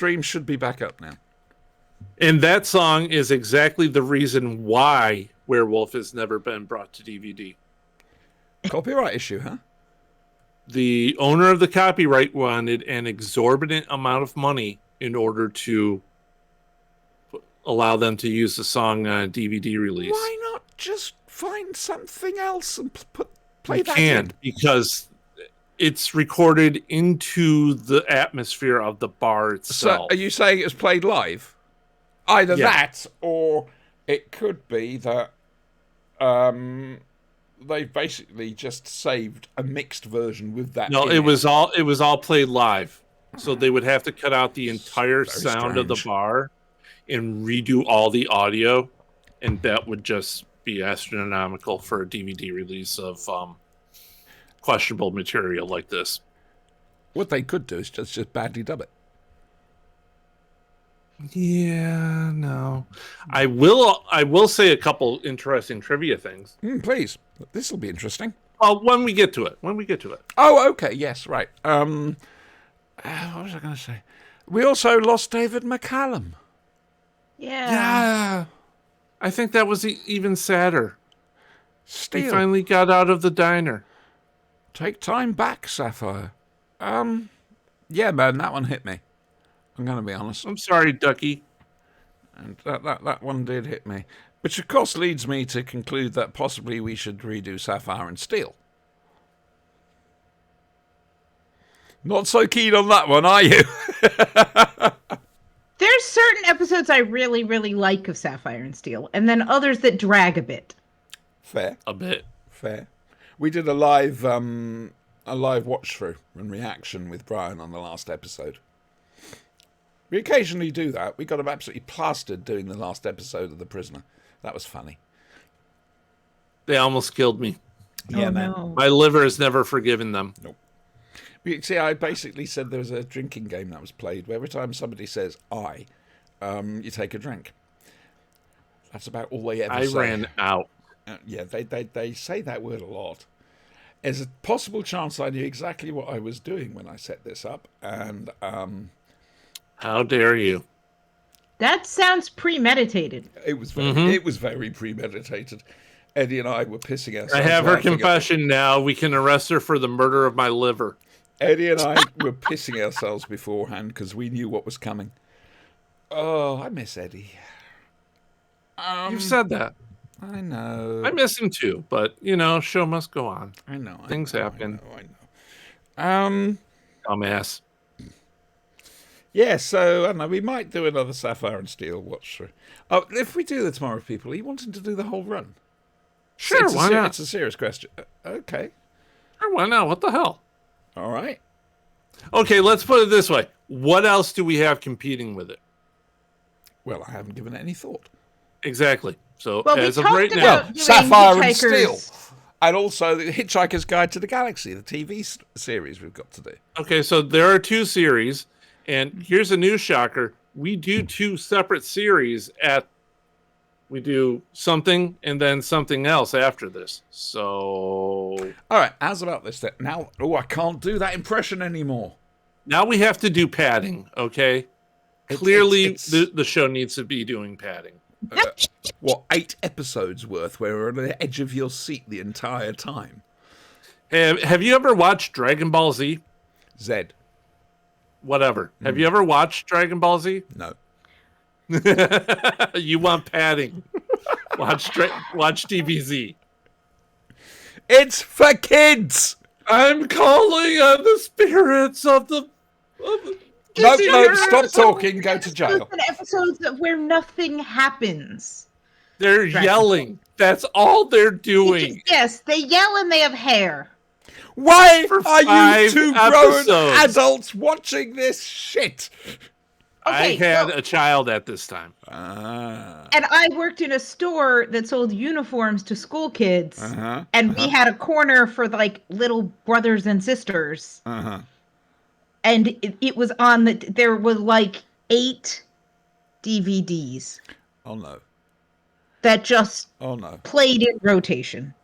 stream should be back up now. And that song is exactly the reason why Werewolf has never been brought to DVD. Copyright issue, huh? The owner of the copyright wanted an exorbitant amount of money in order to allow them to use the song on a DVD release. Why not just find something else and play You that can't, because it's recorded into the atmosphere of the bar So itself. are you saying it was played live? Either Yeah. that, or it could be that they've basically just saved a mixed version with that. No, in it was all played live. So they would have to cut out the entire Very sound of the strange. bar and redo all the audio, and that would just be astronomical for a DVD release of questionable material like this. What they could do is just badly dub it. Yeah, no. I will say a couple interesting trivia things. Please, this will be interesting. Well, when we get to it. Oh, okay, yes, right. What was I going to say? We also lost David McCallum. Yeah. I think that was even sadder. He Steel, finally got out of the diner. take time back, Sapphire. Yeah, man, that one hit me. I'm going to be honest. I'm sorry, Ducky. And that one did hit me. Which, of course, leads me to conclude that possibly we should redo Sapphire and Steel. Not so keen on that one, are you? There's certain episodes I really, really like of Sapphire and Steel, and then others that drag a bit. Fair. A bit. Fair. We did a live watch through and reaction with Brian on the last episode. We occasionally do that. We got him absolutely plastered doing the last episode of The Prisoner. That was funny. They almost killed me. Yeah, man. No. My liver has never forgiven them. See, I basically said there was a drinking game that was played where every time somebody says "I," you take a drink. That's about all they ever I say. ran out. Yeah, they say that word a lot. There's a possible chance I knew exactly what I was doing when I set this up, and How dare you? That sounds premeditated. it was very premeditated. Eddie and I were pissing ourselves. I have her laughing at- confession now. We can arrest her for the murder of my liver. Eddie and I were pissing ourselves beforehand because we knew what was coming. Oh, I miss Eddie. You've said that. I know. I miss him too, but show must go on. I know. Things happen. I know. Dumbass. Yeah, so I don't know. We might do another Sapphire and Steel watch through. Oh, if we do that tomorrow, people, are you wanting to do the whole run? Sure, why not? It's a serious question. Okay. Sure, why not? What the hell? All right. Okay, let's put it this way. What else do we have competing with it? Well, I haven't given it any thought. Exactly. So Well, we as of talked right about now, doing Sapphire and Steel. Hitchhikers. And also the Hitchhiker's Guide to the Galaxy, the TV series we've got to do. okay, so there are two series, and here's a news shocker. We do two separate series we do something and then something else after this. So All right, how's about this then? Now, I can't do that impression anymore. now we have to do padding, okay? Clearly, the show needs to be doing padding. What, 8 episodes worth where we're on the edge of your seat the entire time? Have you ever watched Dragon Ball Z? Zed. Whatever. Have you ever watched Dragon Ball Z? No. You want padding. Watch DBZ. It's for kids! I'm calling on the spirits of the... No, stop talking, go to jail. Episodes where nothing happens. They're yelling. That's all they're doing. Yes, they yell and they have hair. Why For are you 5 two grown episodes. adults watching this shit? I Okay, had so- a child at this time. And I worked in a store that sold uniforms to school kids. Uh-huh. And we had a corner for like little brothers and sisters. Uh-huh. And it was on there were like 8 DVDs Oh, no. that just Oh, no. played in rotation.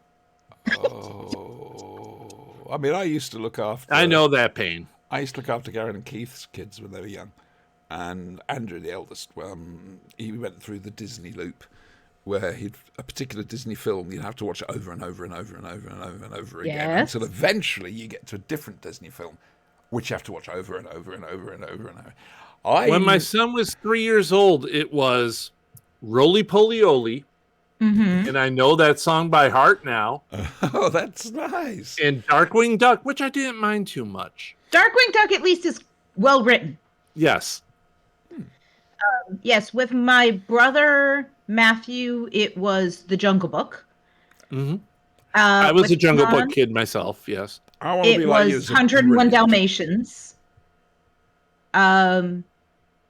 Oh. I mean, I used to look after... I know that pain. I used to look after Garen and Keith's kids when they were young. and Andrew, the eldest, he went through the Disney loop, where a particular Disney film, you'd have to watch it over and over and over and over and over and over again Yes. until eventually you get to a different Disney film, which you have to watch over and over and over and over and over. When my son was 3 years old, it was Roly Poly Oly, Mm-hmm. and I know that song by heart now, Oh, that's nice. and Darkwing Duck, which I didn't mind too much. Darkwing Duck at least is well written. Yes. Yes, with my brother Matthew, it was The Jungle Book. Hmm. I was with a Jungle John, Book kid myself, yes. I want to It be like you. was It's a 101 brilliant- Dalmatians.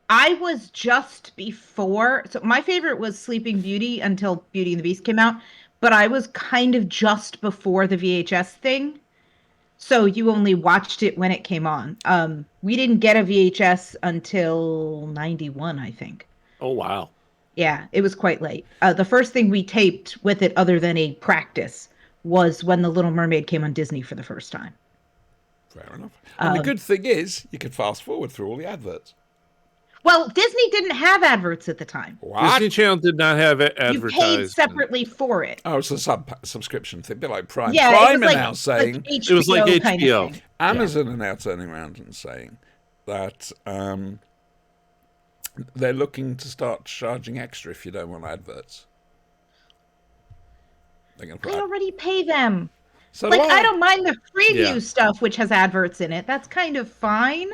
I was just before, so my favorite was Sleeping Beauty until Beauty and the Beast came out, but I was kind of just before the VHS thing. So you only watched it when it came on. We didn't get a VHS until 91, I think. Oh, wow. Yeah, it was quite late. The first thing we taped with it, other than a practice, was when The Little Mermaid came on Disney for the first time. Fair enough. And the good thing is, you could fast forward through all the adverts. Well, Disney didn't have adverts at the time. What? Disney Channel did not have it You advertised. paid separately for it. Oh, it's a subscription thing, a bit like Prime. Yeah, Prime it was are now saying, It was like HBO kind of HBO. thing. Amazon are now turning around and saying that they're looking to start charging extra if you don't want adverts. They're going to I put already pay them. So Like, do I don't mind the preview Yeah. stuff, which has adverts in it. That's kind of fine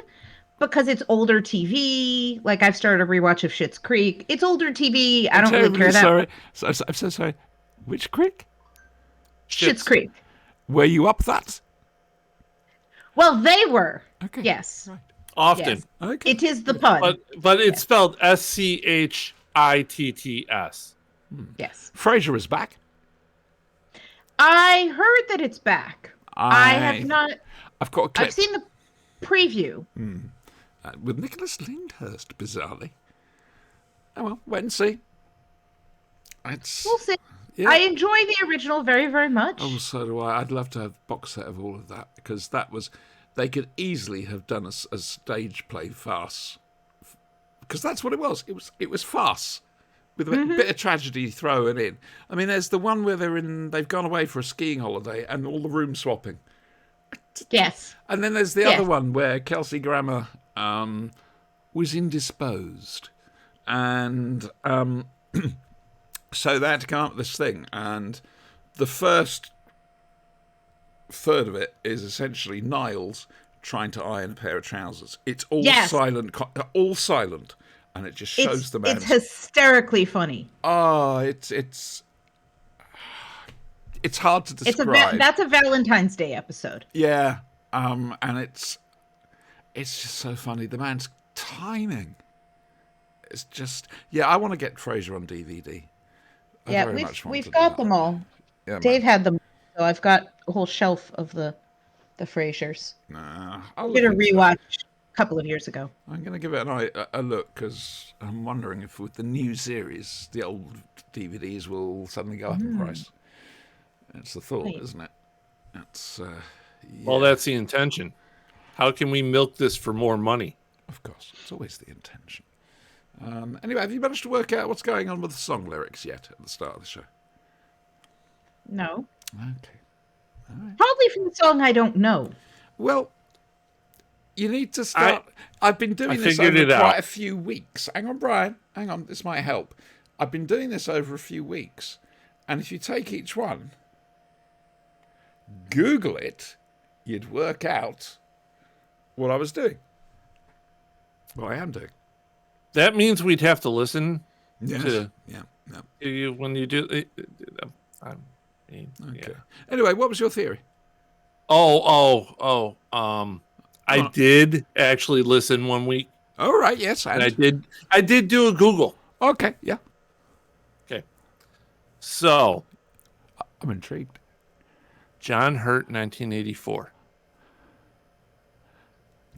because it's older TV. Like, I've started a rewatch of Schitt's Creek. It's older TV. I don't really care that. Sorry. I'm so sorry. Which creek? Schitt's Creek. Were you up that? Well, they were. Okay. Yes. Right. Often. Yes. Okay. It is the pun. But it's spelled SCHITTS. Yes. Frasier is back. I heard that it's back. I have not. I've got a clip I've seen the preview. with Nicholas Lyndhurst, bizarrely. Oh well, wait and see. It's We'll see. yeah. I enjoy the original very, very much. Oh, so do I. I'd love to have a box set of all of that because that was. They could easily have done a stage play farce because that's what it was. It was farce with a bit of tragedy thrown in. I mean, there's the one where they've gone away for a skiing holiday and all the room swapping, Yes. and then there's the Yes. other one where Kelsey Grammer was indisposed, and so they had to come up with this thing, and the first third of it is essentially Niles trying to iron a pair of trousers. It's all Yes. silent, and it just shows the man. It's hysterically funny. Oh, it's hard to describe. That's a Valentine's Day episode. Yeah, and it's just so funny. The man's timing. It's just I want to get Frasier on DVD. I Yeah, very much want to we've do got that. them all. Yeah, Dave man. had them, so I've got a whole shelf of the Frasers. Nah, I I'll did a look into it. rewatch a couple of years ago. I'm going to give it a look because I'm wondering if with the new series, the old DVDs will suddenly go up in price. It's the thought, Right. isn't it? It's Well, that's the intention. How can we milk this for more money? of course, it's always the intention. Anyway, have you managed to work out what's going on with the song lyrics yet at the start of the show? No. Okay. Probably from the song I don't know. Well, you need to start. I've been doing this figured over it quite out. a few weeks. Hang on, Brian. Hang on. This might help. I've been doing this over a few weeks. And if you take each one, Google it, you'd work out what I was doing. What I am doing. That means we'd have to listen Yes. To- Yeah. No. to you when you do it. I mean, Okay. yeah. Anyway, what was your theory? I did actually listen one week, All right. Yes. and I did do a Google. Okay. Yeah. Okay. So, I'm intrigued. John Hurt, 1984.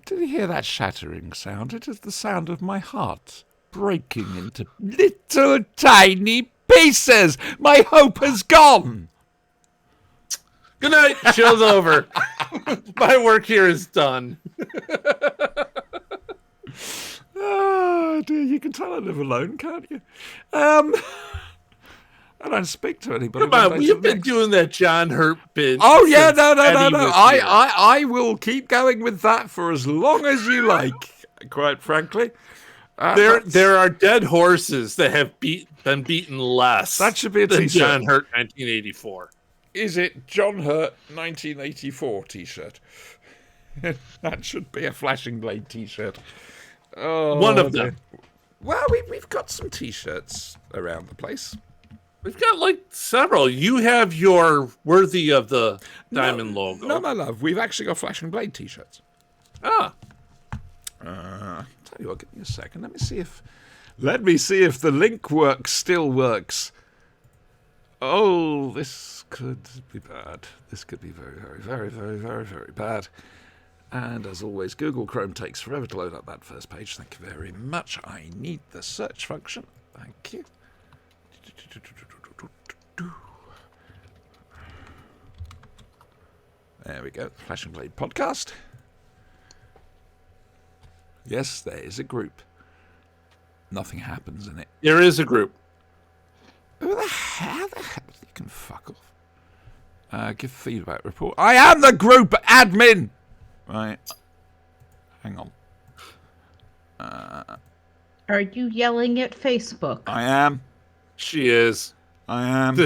Did you hear that shattering sound? It is the sound of my heart breaking into little tiny pieces. My hope has gone. Good night. Show's over. My work here is done. Ah, dear, you can tell I live alone, can't you? I don't speak to anybody. Come on, we've been doing that John Hurt bit. Oh yeah, no. Eddie was here. I will keep going with that for as long as you like. Quite frankly, There are dead horses that have been beaten less. That should be a than t-shirt. John Hurt 1984. Is it John Hurt 1984 t-shirt? That should be a Flashing Blade t-shirt. Oh, One of them. Well, we've got some t-shirts around the place. We've got like several. You have your Worthy of the Diamond logo. No, my love. We've actually got Flashing Blade t-shirts. Ah. Tell you what, give me a second. Let me see if the link still works. Oh, this could be bad. This could be very, very, very, very, very, very bad. And as always, Google Chrome takes forever to load up that first page. Thank you very much. I need the search function. Thank you. There we go. Flashing Blade podcast. Yes, there is a group. Nothing happens in it. There is a group. Who the hell? You can fuck off. Give feedback report. I am the group admin! Right. Hang on. Are you yelling at Facebook? I am. She is. I am.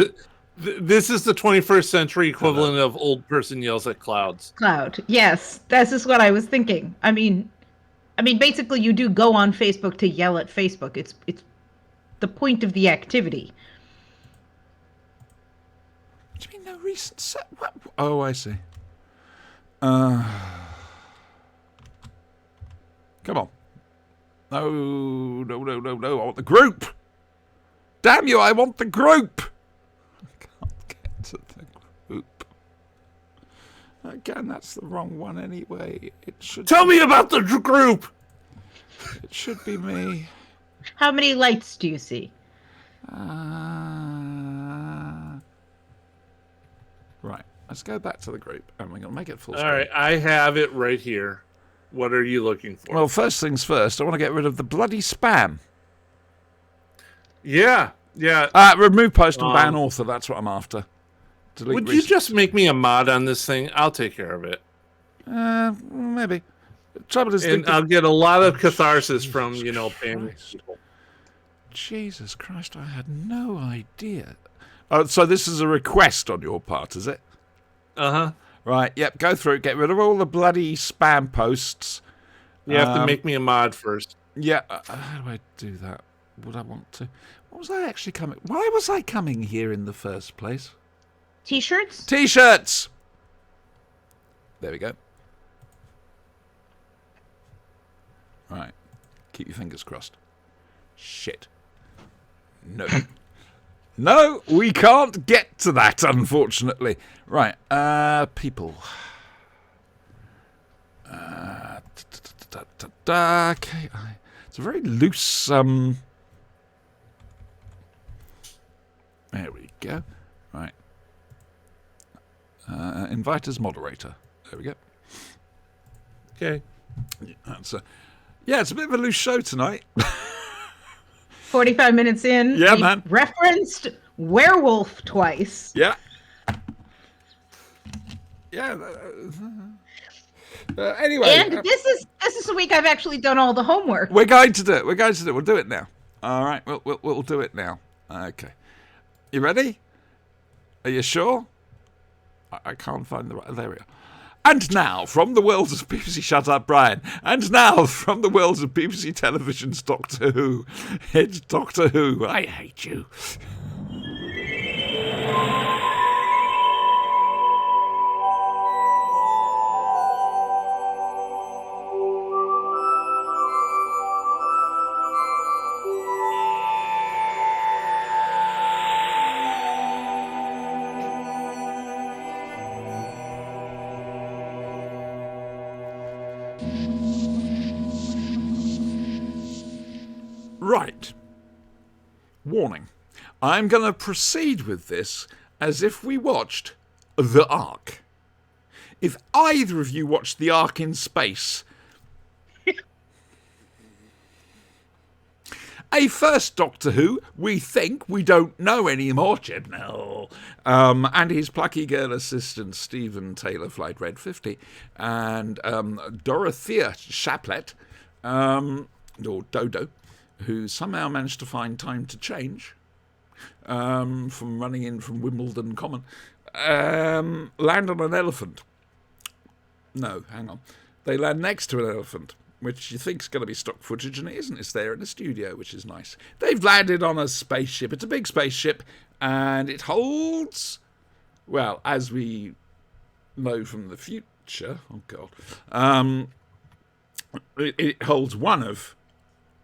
This is the 21st century equivalent of old person yells at clouds. Cloud. Yes, this is what I was thinking. I mean, basically, you do go on Facebook to yell at Facebook. It's the point of the activity. What do you mean no recent set? What? Oh, I see. Come on. No. I want the group. Damn you, I want the group. I can't get to the group. Again, that's the wrong one anyway. It should Tell me about the group! It should be me. How many lights do you see? Right. Let's go back to the group, and we're going to make it full All screen. right, I have it right here. What are you looking for? Well, first things first, I want to get rid of the bloody spam. Yeah. Remove post and ban author, that's what I'm after. Delete Would you just make me a mod on this thing? I'll take care of it. Maybe. The trouble is... And I'll get a lot of catharsis from, paying people. Jesus Christ, I had no idea. Oh, so this is a request on your part, is it? Uh-huh. Right, yep, go through, get rid of all the bloody spam posts. You have to make me a mod first. Yeah, how do I do that? Would I want to? What was I actually coming... Why was I coming here in the first place? T-shirts? T-shirts! There we go. Right. Keep your fingers crossed. Shit. No. No, we can't get to that, unfortunately. Right. People. Okay. It's a very loose, There we go. Right. Invite as moderator. There we go. Okay. That's it's a bit of a loose show tonight. 45 minutes in. Yeah, we man. Referenced werewolf twice. Yeah. Yeah. Anyway. And this is the week I've actually done all the homework. We're going to do it. We'll do it now. All right. We'll do it now. Okay. You ready? Are you sure? I can't find the right... There we are. And now, from the worlds of BBC Shut Up, Brian. And now, from the worlds of BBC Television's Doctor Who. It's Doctor Who. I hate you. Right. Warning. I'm going to proceed with this as if we watched The Ark. If either of you watched The Ark in Space... a first Doctor Who. We think we don't know anymore, Chibnall. And his plucky girl assistant, Stephen Taylor, Flight Red 50, and Dorothea Chaplet, or Dodo, who somehow managed to find time to change from running in from Wimbledon Common, land on an elephant. No, hang on. They land next to an elephant, which you think is going to be stock footage, and it isn't. It's there in the studio, which is nice. They've landed on a spaceship. It's a big spaceship, and it holds, well, as we know from the future, oh God, it holds one of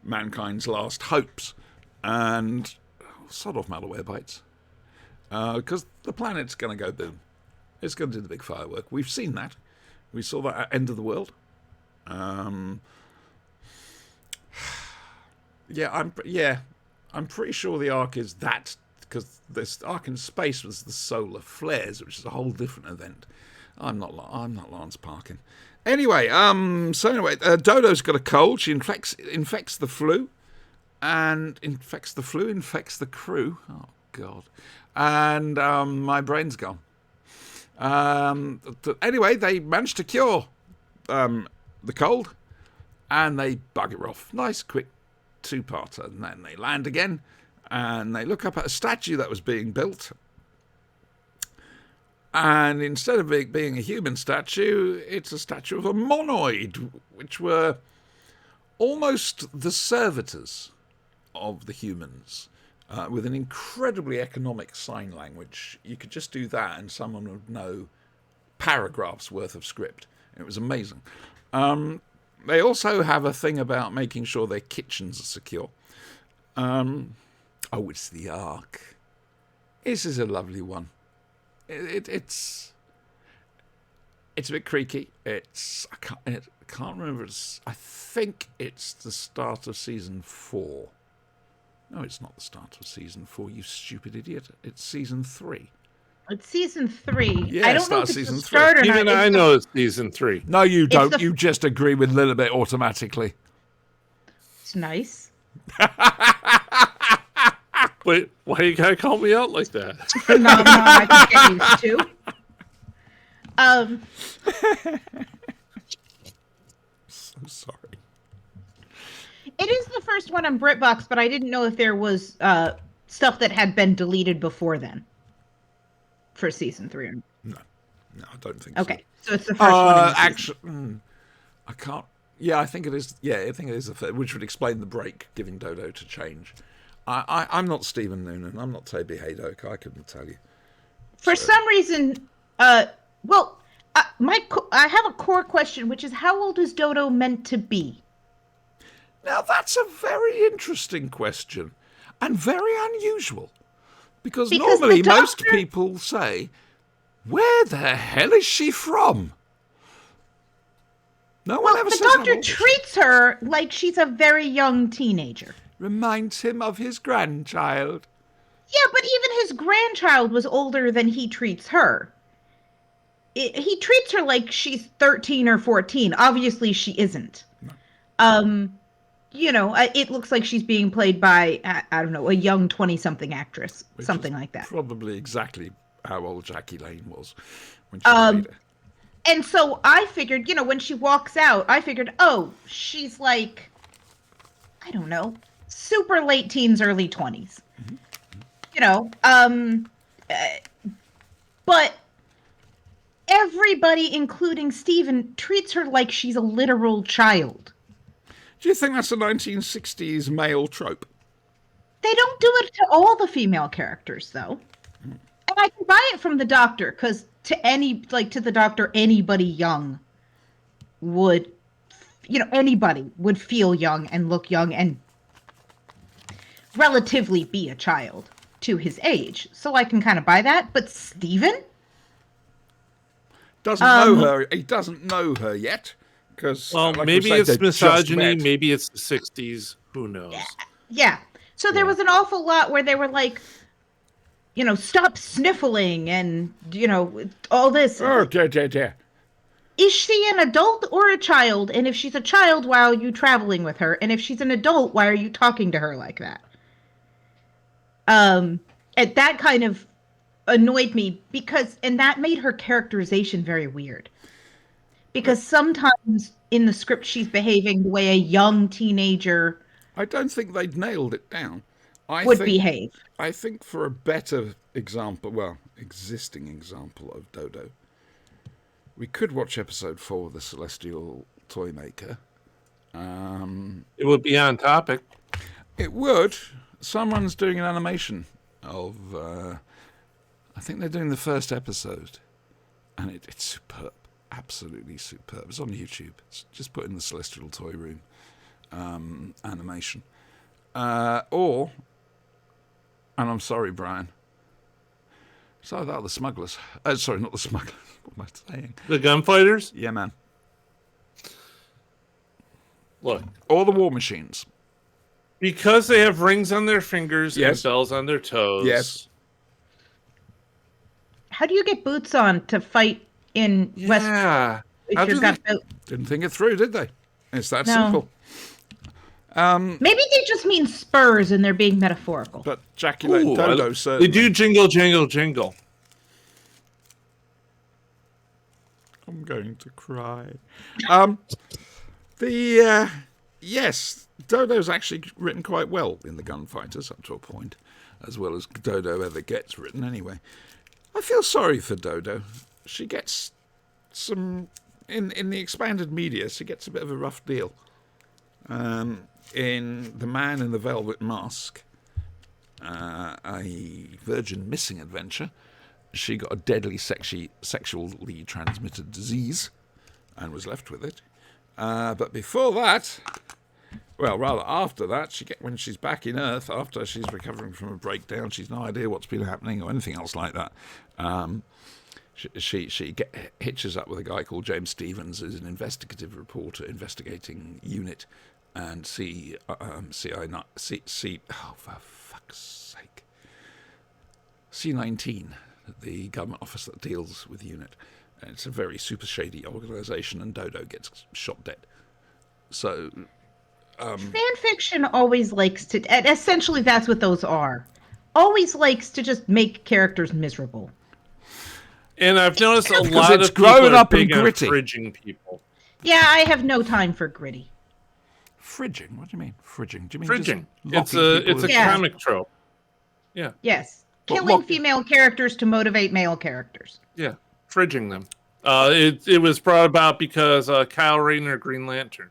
mankind's last hopes, and sod off Malwarebytes, because the planet's going to go boom. It's going to do the big firework. We've seen that. We saw that at End of the World. I'm pretty sure the arc is that, because this arc in space was the solar flares, which is a whole different event. I'm not Lance Parkin. Anyway, Dodo's got a cold. She infects the flu, and infects the crew. Oh God! And my brain's gone. Anyway, they managed to cure the cold, and they bugger off. Nice, quick two-parter. And then they land again, and they look up at a statue that was being built. And instead of it being a human statue, it's a statue of a monoid, which were almost the servitors of the humans, with an incredibly economic sign language. You could just do that and someone would know paragraphs worth of script. It was amazing. They also have a thing about making sure their kitchens are secure. It's the Ark. This is a lovely one. It's a bit creaky. I can't remember. I think it's the start of season 4. No, it's not the start of season 4, you stupid idiot. It's season 3. It's season 3. Yeah, I don't know if it's season the start 3. or not. Even I know it's season 3. No, you don't. You just agree with Lilibet automatically. It's nice. Wait, why you gotta call me out like that? It's a phenomenon I can get used to. So sorry. It is the first one on BritBox, but I didn't know if there was stuff that had been deleted before then for season 3. No, I don't think okay, so it's the first one. Actually, I can't. Yeah, I think it is. Yeah, I think it is the first, which would explain the break giving Dodo to change. I'm not Stephen Noonan. I'm not Toby Haydock. I couldn't tell you. For some reason, I have a core question, which is how old is Dodo meant to be? Now, that's a very interesting question and very unusual. Because normally most people say, where the hell is she from? No one ever says that. The doctor treats her like she's a very young teenager. Reminds him of his grandchild. Yeah, but even his grandchild was older than he treats her. He treats her like she's 13 or 14. Obviously, she isn't. No. It looks like she's being played by, I don't know, a young 20-something actress. Which something like that. Probably exactly how old Jackie Lane was when she played it. And so I figured, when she walks out, I figured, she's like, I don't know, super late teens, early 20s. Mm-hmm. But everybody, including Steven, treats her like she's a literal child. Do you think that's a 1960s male trope? They don't do it to all the female characters, though. And I can buy it from the Doctor, because to the Doctor, anybody young would, anybody would feel young and look young and relatively be a child to his age. So I can kind of buy that. But Steven? Doesn't know her. He doesn't know her yet. Maybe it's misogyny, maybe it's the 60s, who knows? Yeah. So there was an awful lot where they were like, stop sniffling and, all this. Oh, dear. is she an adult or a child? And if she's a child, why are you traveling with her? And if she's an adult, why are you talking to her like that? And that kind of annoyed me because, and that made her characterization very weird. Because sometimes in the script, she's behaving the way a young teenager I don't think they'd nailed it down. I would think behave. I think for a better example, well, existing example of Dodo, we could watch episode 4 of The Celestial Toymaker. It would be on topic. It would. Someone's doing an animation of, I think they're doing the first episode, and it's superb. Absolutely superb. It's on YouTube. Just put in The Celestial Toy Room animation. Or, and I'm sorry, Brian, it's either that or The Smugglers. Sorry, not The Smugglers. What am I saying? The gunfighters? Yeah, man. Look, Or The War Machines. because they have rings on their fingers Yes. and bells on their toes. Yes. How do you get boots on to fight in West? Yeah. If How you've do got they- boot- Didn't think it through, did they? It's that No. simple. Maybe they just mean spurs and they're being metaphorical. But Jaculate Ooh, Dodo they certainly. do jingle, jingle, jingle. I'm going to cry. Yes, Dodo's actually written quite well in The Gunfighters up to a point, as well as Dodo ever gets written anyway. I feel sorry for Dodo. She gets some in the expanded media. She gets a bit of a rough deal. In The Man in the Velvet Mask, a virgin missing adventure, she got a deadly sexually transmitted disease and was left with it. But before that, well, rather after that, when she's back in Earth, after she's recovering from a breakdown, she's no idea what's been happening or anything else like that. She hitches up with a guy called James Stevens, who's an investigative reporter investigating UNIT and oh, for fuck's sake, C-19, the government office that deals with UNIT. And it's a very super shady organisation, and Dodo gets shot dead. So, Fan fiction always likes to, and essentially that's what those are. Always likes to just make characters miserable. And I've noticed a Because lot it's of people growing are up and big on gritty. fridging people. Yeah, I have no time for gritty. fridging. What do you mean fridging? Do you mean Fridging. just It's locking a people it's a in? Yeah. comic trope. Yeah. Yes. But Killing what- female characters to motivate male characters. Yeah. Fridging them. It was brought about because Kyle Rayner, Green Lantern,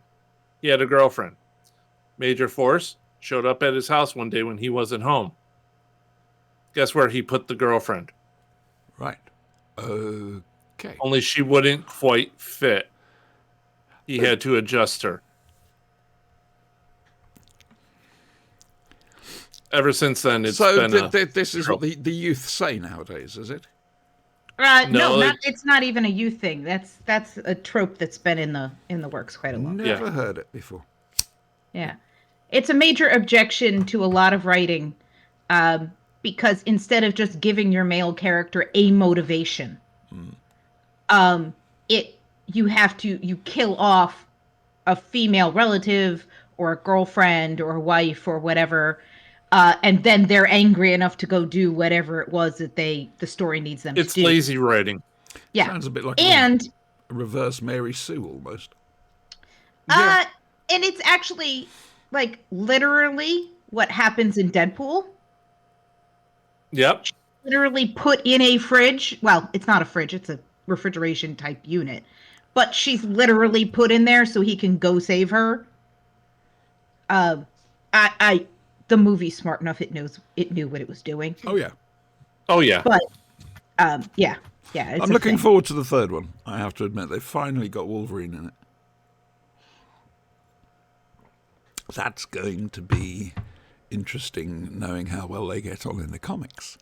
he had a girlfriend. Major Force showed up at his house one day when he wasn't home. Guess where he put the girlfriend? Right. Okay. Only she wouldn't quite fit. He had to adjust her. Ever since then, it's So been this is what the youth say nowadays, is it? No, It's not even a youth thing. That's a trope that's been in the works quite a long. Never heard it before. Yeah, it's a major objection to a lot of writing, because instead of just giving your male character a motivation, you kill off a female relative or a girlfriend or a wife or whatever, and then they're angry enough to go do whatever it was that the story needs them it's to do. lazy writing. Yeah, Sounds a bit like and a reverse Mary Sue almost. and it's actually like literally what happens in Deadpool. Yep. Literally put in a fridge. Well, it's not a fridge, it's a refrigeration type unit. But she's literally put in there so he can go save her. The movie's smart enough, it knew what it was doing. Oh yeah. Oh yeah. But yeah. It's I'm a looking thing. forward to the third one. I have to admit, they finally got Wolverine in it. That's going to be interesting, knowing how well they get on in the comics.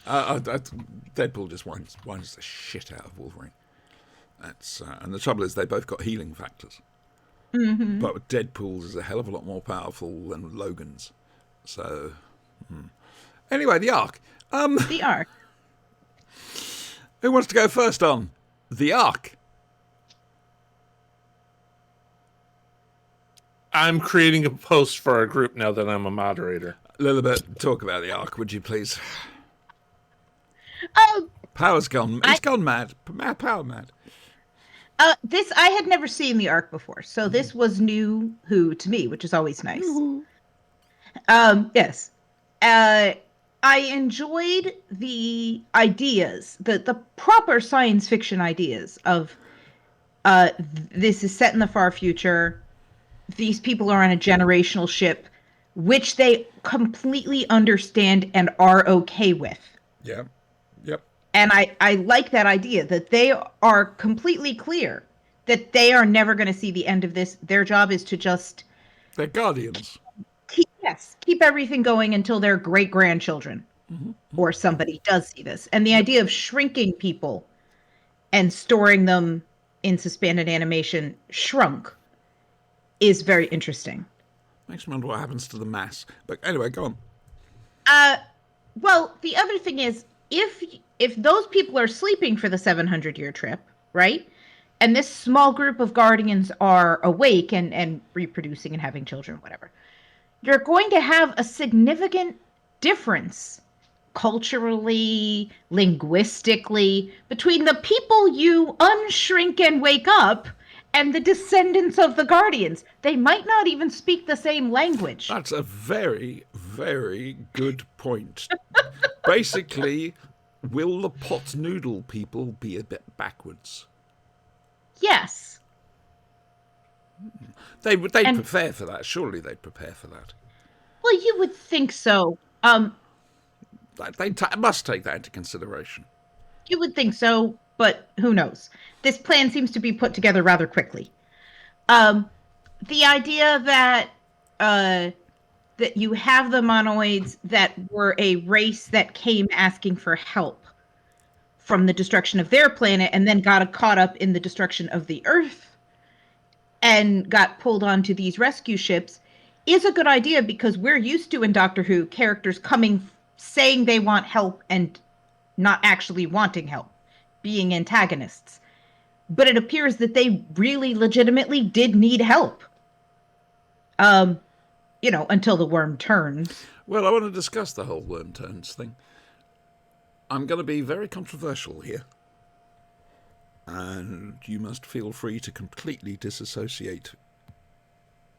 Deadpool just winds the shit out of Wolverine. That's and the trouble is they both got healing factors. Mm-hmm. But Deadpool's is a hell of a lot more powerful than Logan's. So, anyway, the Ark. The arc. Who wants to go first on the Ark? I'm creating a post for our group now that I'm a moderator. Lilibet, talk about the Ark, would you please? Oh, Power's gone. He's gone mad. Power mad. this I had never seen the Ark before, so this was new to me, which is always nice. Yes. I enjoyed the ideas, the proper science fiction ideas of this is set in the far future. These people are on a generational ship, which they completely understand and are okay with. Yeah. Yep. And I like that idea that they are completely clear that they are never going to see the end of this. Their job is to just They're guardians. keep everything going until their great grandchildren or somebody does see this. And the idea of shrinking people and storing them in suspended animation shrunk is very interesting. Makes me wonder what happens to the mass. But anyway, go on. Well, the other thing is, if those people are sleeping for the 700-year trip, right? And this small group of guardians are awake and reproducing and having children, whatever. You're going to have a significant difference culturally, linguistically, between the people you unshrink and wake up and the descendants of the guardians. They might not even speak the same language. That's a very, very good point. Basically, will the pot noodle people be a bit backwards? Yes. They'd prepare for that. Surely they'd prepare for that. Well, you would think so. They must take that into consideration. You would think so, but who knows? This plan seems to be put together rather quickly. The idea that that you have the monoids that were a race that came asking for help from the destruction of their planet and then got caught up in the destruction of the Earth and got pulled onto these rescue ships is a good idea, because we're used to in Doctor Who characters coming saying they want help and not actually wanting help, being antagonists. But it appears that they really legitimately did need help. Until the worm turns. Well, I want to discuss the whole worm turns thing. I'm going to be very controversial here. And you must feel free to completely disassociate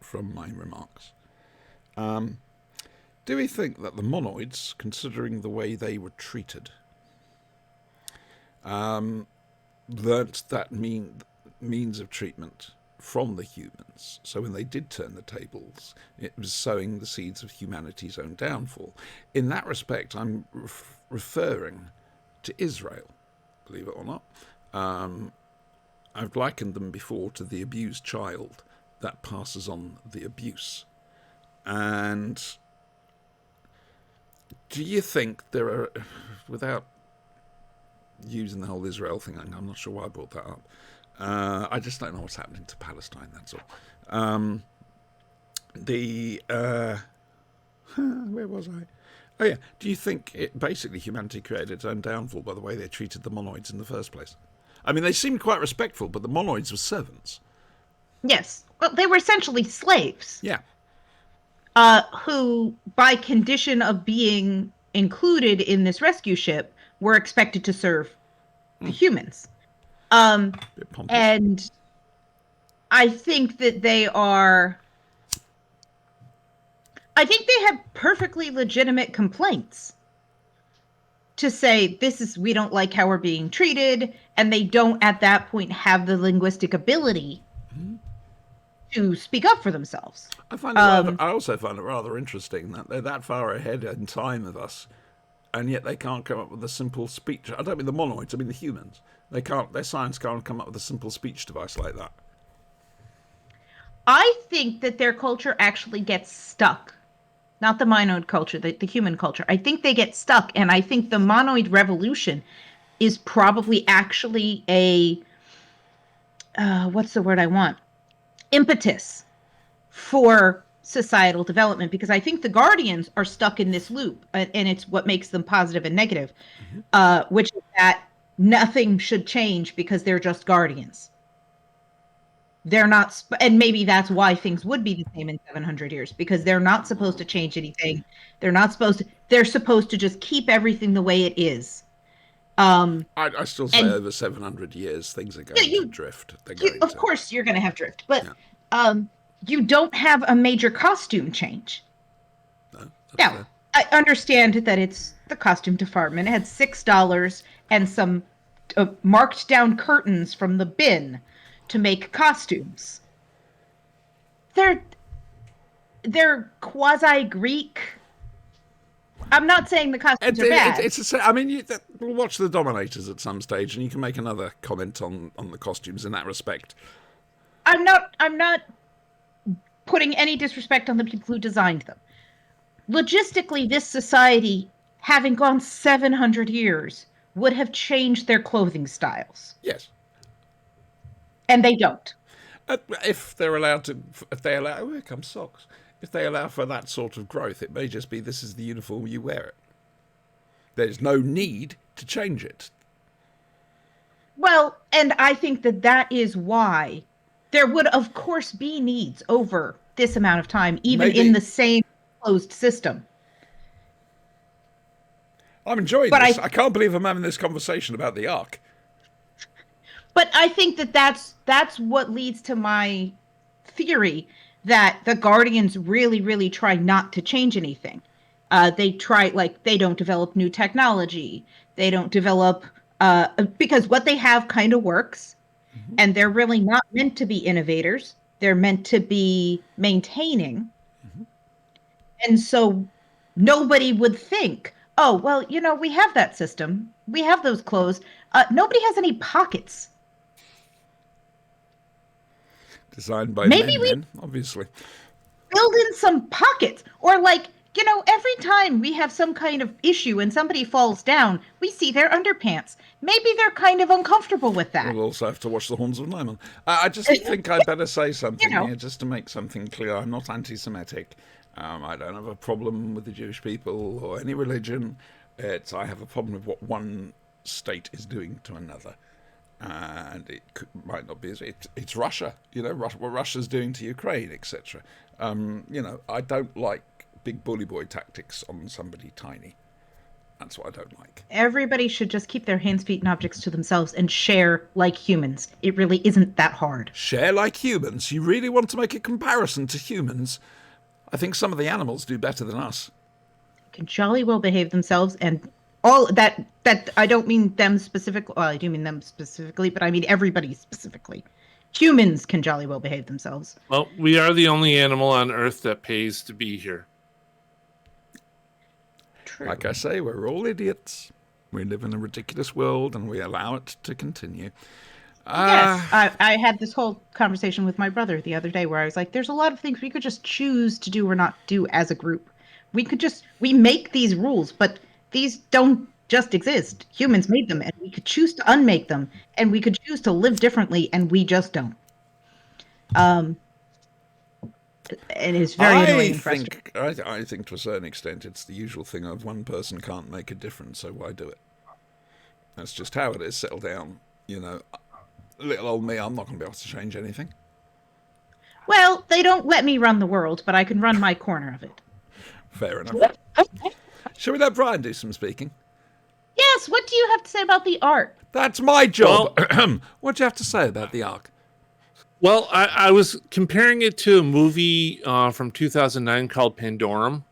from my remarks. Do we think that the monoids, considering the way they were treated, learnt that means of treatment from the humans? So when they did turn the tables, it was sowing the seeds of humanity's own downfall. In that respect, I'm referring to Israel, believe it or not. I've likened them before to the abused child that passes on the abuse. And do you think there are, without using the whole Israel thing, I'm not sure why I brought that up. I just don't know what's happening to Palestine, that's all. Where was I? Oh yeah, do you think basically humanity created its own downfall by the way they treated the monoids in the first place? I mean, they seemed quite respectful, but the monoids were servants. Yes. Well, they were essentially slaves. Yeah. Who, by condition of being included in this rescue ship, were expected to serve the humans. And I think that they have perfectly legitimate complaints to say, we don't like how we're being treated, and they don't at that point have the linguistic ability to speak up for themselves. I also find it rather interesting that they're that far ahead in time of us, and yet they can't come up with a simple speech. I don't mean the monoids, I mean the humans. Their science can't come up with a simple speech device like that. I think that their culture actually gets stuck. Not the monoid culture, the human culture. I think they get stuck, and I think the monoid revolution is probably actually a, what's the word I want? Impetus for societal development, because I think the Guardians are stuck in this loop, and it's what makes them positive and negative, which is that nothing should change because they're just Guardians. They're not, and maybe that's why things would be the same in 700 years, because they're not supposed to change anything. They're supposed to just keep everything the way it is. I still say And over 700 years, things are going to drift. They're going of to. course, you're going to have drift, but you don't have a major costume change. No, that's Now, fair. I understand that it's the costume department. It had $6 and some marked down curtains from the bin to make costumes. They're quasi Greek. I'm not saying the costumes are bad. I mean, we'll watch the Dominators at some stage, and you can make another comment on the costumes in that respect. I'm not putting any disrespect on the people who designed them. Logistically, this society, having gone 700 years, would have changed their clothing styles. Yes. And they don't. If they're allowed to, oh, here come socks. If they allow for that sort of growth, it may just be this is the uniform, you wear it. There's no need to change it. Well, and I think that is why there would, of course, be needs over this amount of time, even in the same closed system. I'm enjoying this. I can't believe I'm having this conversation about the Ark. But I think that's what leads to my theory that the Guardians really, really try not to change anything. They don't develop new technology. They don't develop, because what they have kind of works, and they're really not meant to be innovators. They're meant to be maintaining. And so nobody would think, oh, well, we have that system. We have those clothes. Nobody has any pockets. Designed by men, obviously. Build in some pockets. Or every time we have some kind of issue and somebody falls down, we see their underpants. Maybe they're kind of uncomfortable with that. We'll also have to watch the Horns of Nimon. I just think I better say something here, just to make something clear. I'm not anti-Semitic. I don't have a problem with the Jewish people or any religion. I have a problem with what one state is doing to another. And it might not be. It's Russia, what Russia's doing to Ukraine, etc. I don't like big bully boy tactics on somebody tiny. That's what I don't like. Everybody should just keep their hands, feet, and objects to themselves and share like humans. It really isn't that hard. Share like humans? You really want to make a comparison to humans? I think some of the animals do better than us. They can jolly well behave themselves, and all that I don't mean them specifically. Well, I do mean them specifically, but I mean everybody specifically. Humans can jolly well behave themselves. Well, we are the only animal on Earth that pays to be here. True. Like I say, we're all idiots. We live in a ridiculous world, and we allow it to continue. Yes, I had this whole conversation with my brother the other day where I was like, there's a lot of things we could just choose to do or not do as a group. We make these rules, but these don't just exist. Humans made them, and we could choose to unmake them, and we could choose to live differently, and we just don't. And it's very annoying and frustrating. I think to a certain extent it's the usual thing of one person can't make a difference, so why do it? That's just how it is. Settle down. Little old me, I'm not going to be able to change anything. Well, they don't let me run the world, but I can run my corner of it. Fair enough. Shall we let Brian do some speaking? Yes, what do you have to say about the Ark? That's my job. What do you have to say about the Ark? Well, I was comparing it to a movie from 2009 called Pandorum.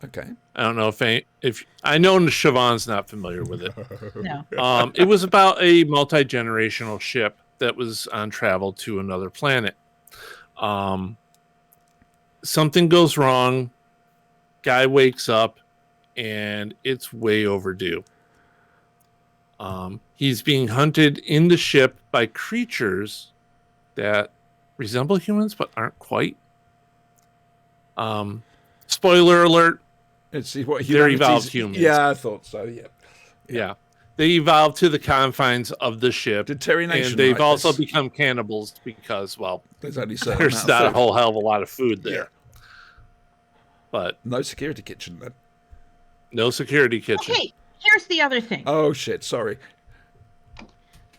Okay. I don't know if I know Siobhan's not familiar with it. No. It was about a multi-generational ship that was on travel to another planet. Something goes wrong. Guy wakes up, and it's way overdue. He's being hunted in the ship by creatures that resemble humans but aren't quite. Spoiler alert. It's what they're evolved humans. Yeah, I thought so. Yeah. They evolved to the confines of the ship. Did Terry Nation and they've write also this? become cannibals because, well, there's only there's not a whole hell of a lot of food there. Yeah. But no security kitchen then. No security kitchen. Okay, here's the other thing. Oh shit! Sorry.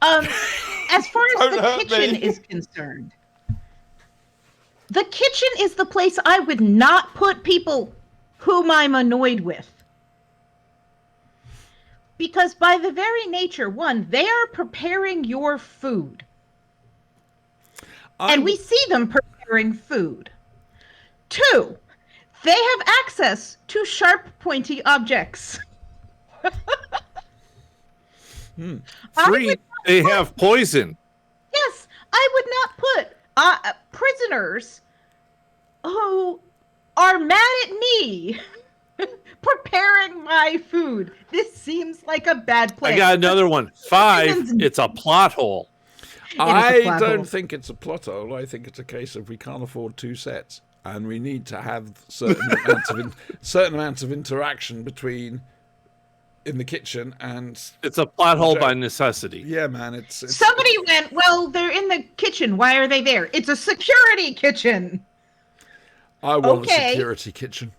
As far as Don't the hurt kitchen me. is concerned, the kitchen is the place I would not put people whom I'm annoyed with. Because by the very nature, one, they are preparing your food. And we see them preparing food. Two, they have access to sharp, pointy objects. Three, they have poison. Yes, I would not put prisoners who are mad at me preparing my food. This seems like a bad place. I got another one. 5, Prisons- it's a plot hole. I plot don't hole. think it's a plot hole. I think it's a case of we can't afford 2 sets, and we need to have certain amounts of interaction between in the kitchen and. It's a plot hole by necessity. Yeah, man, it's Somebody went, well, they're in the kitchen. Why are they there? It's a security kitchen. I want Okay. a security kitchen.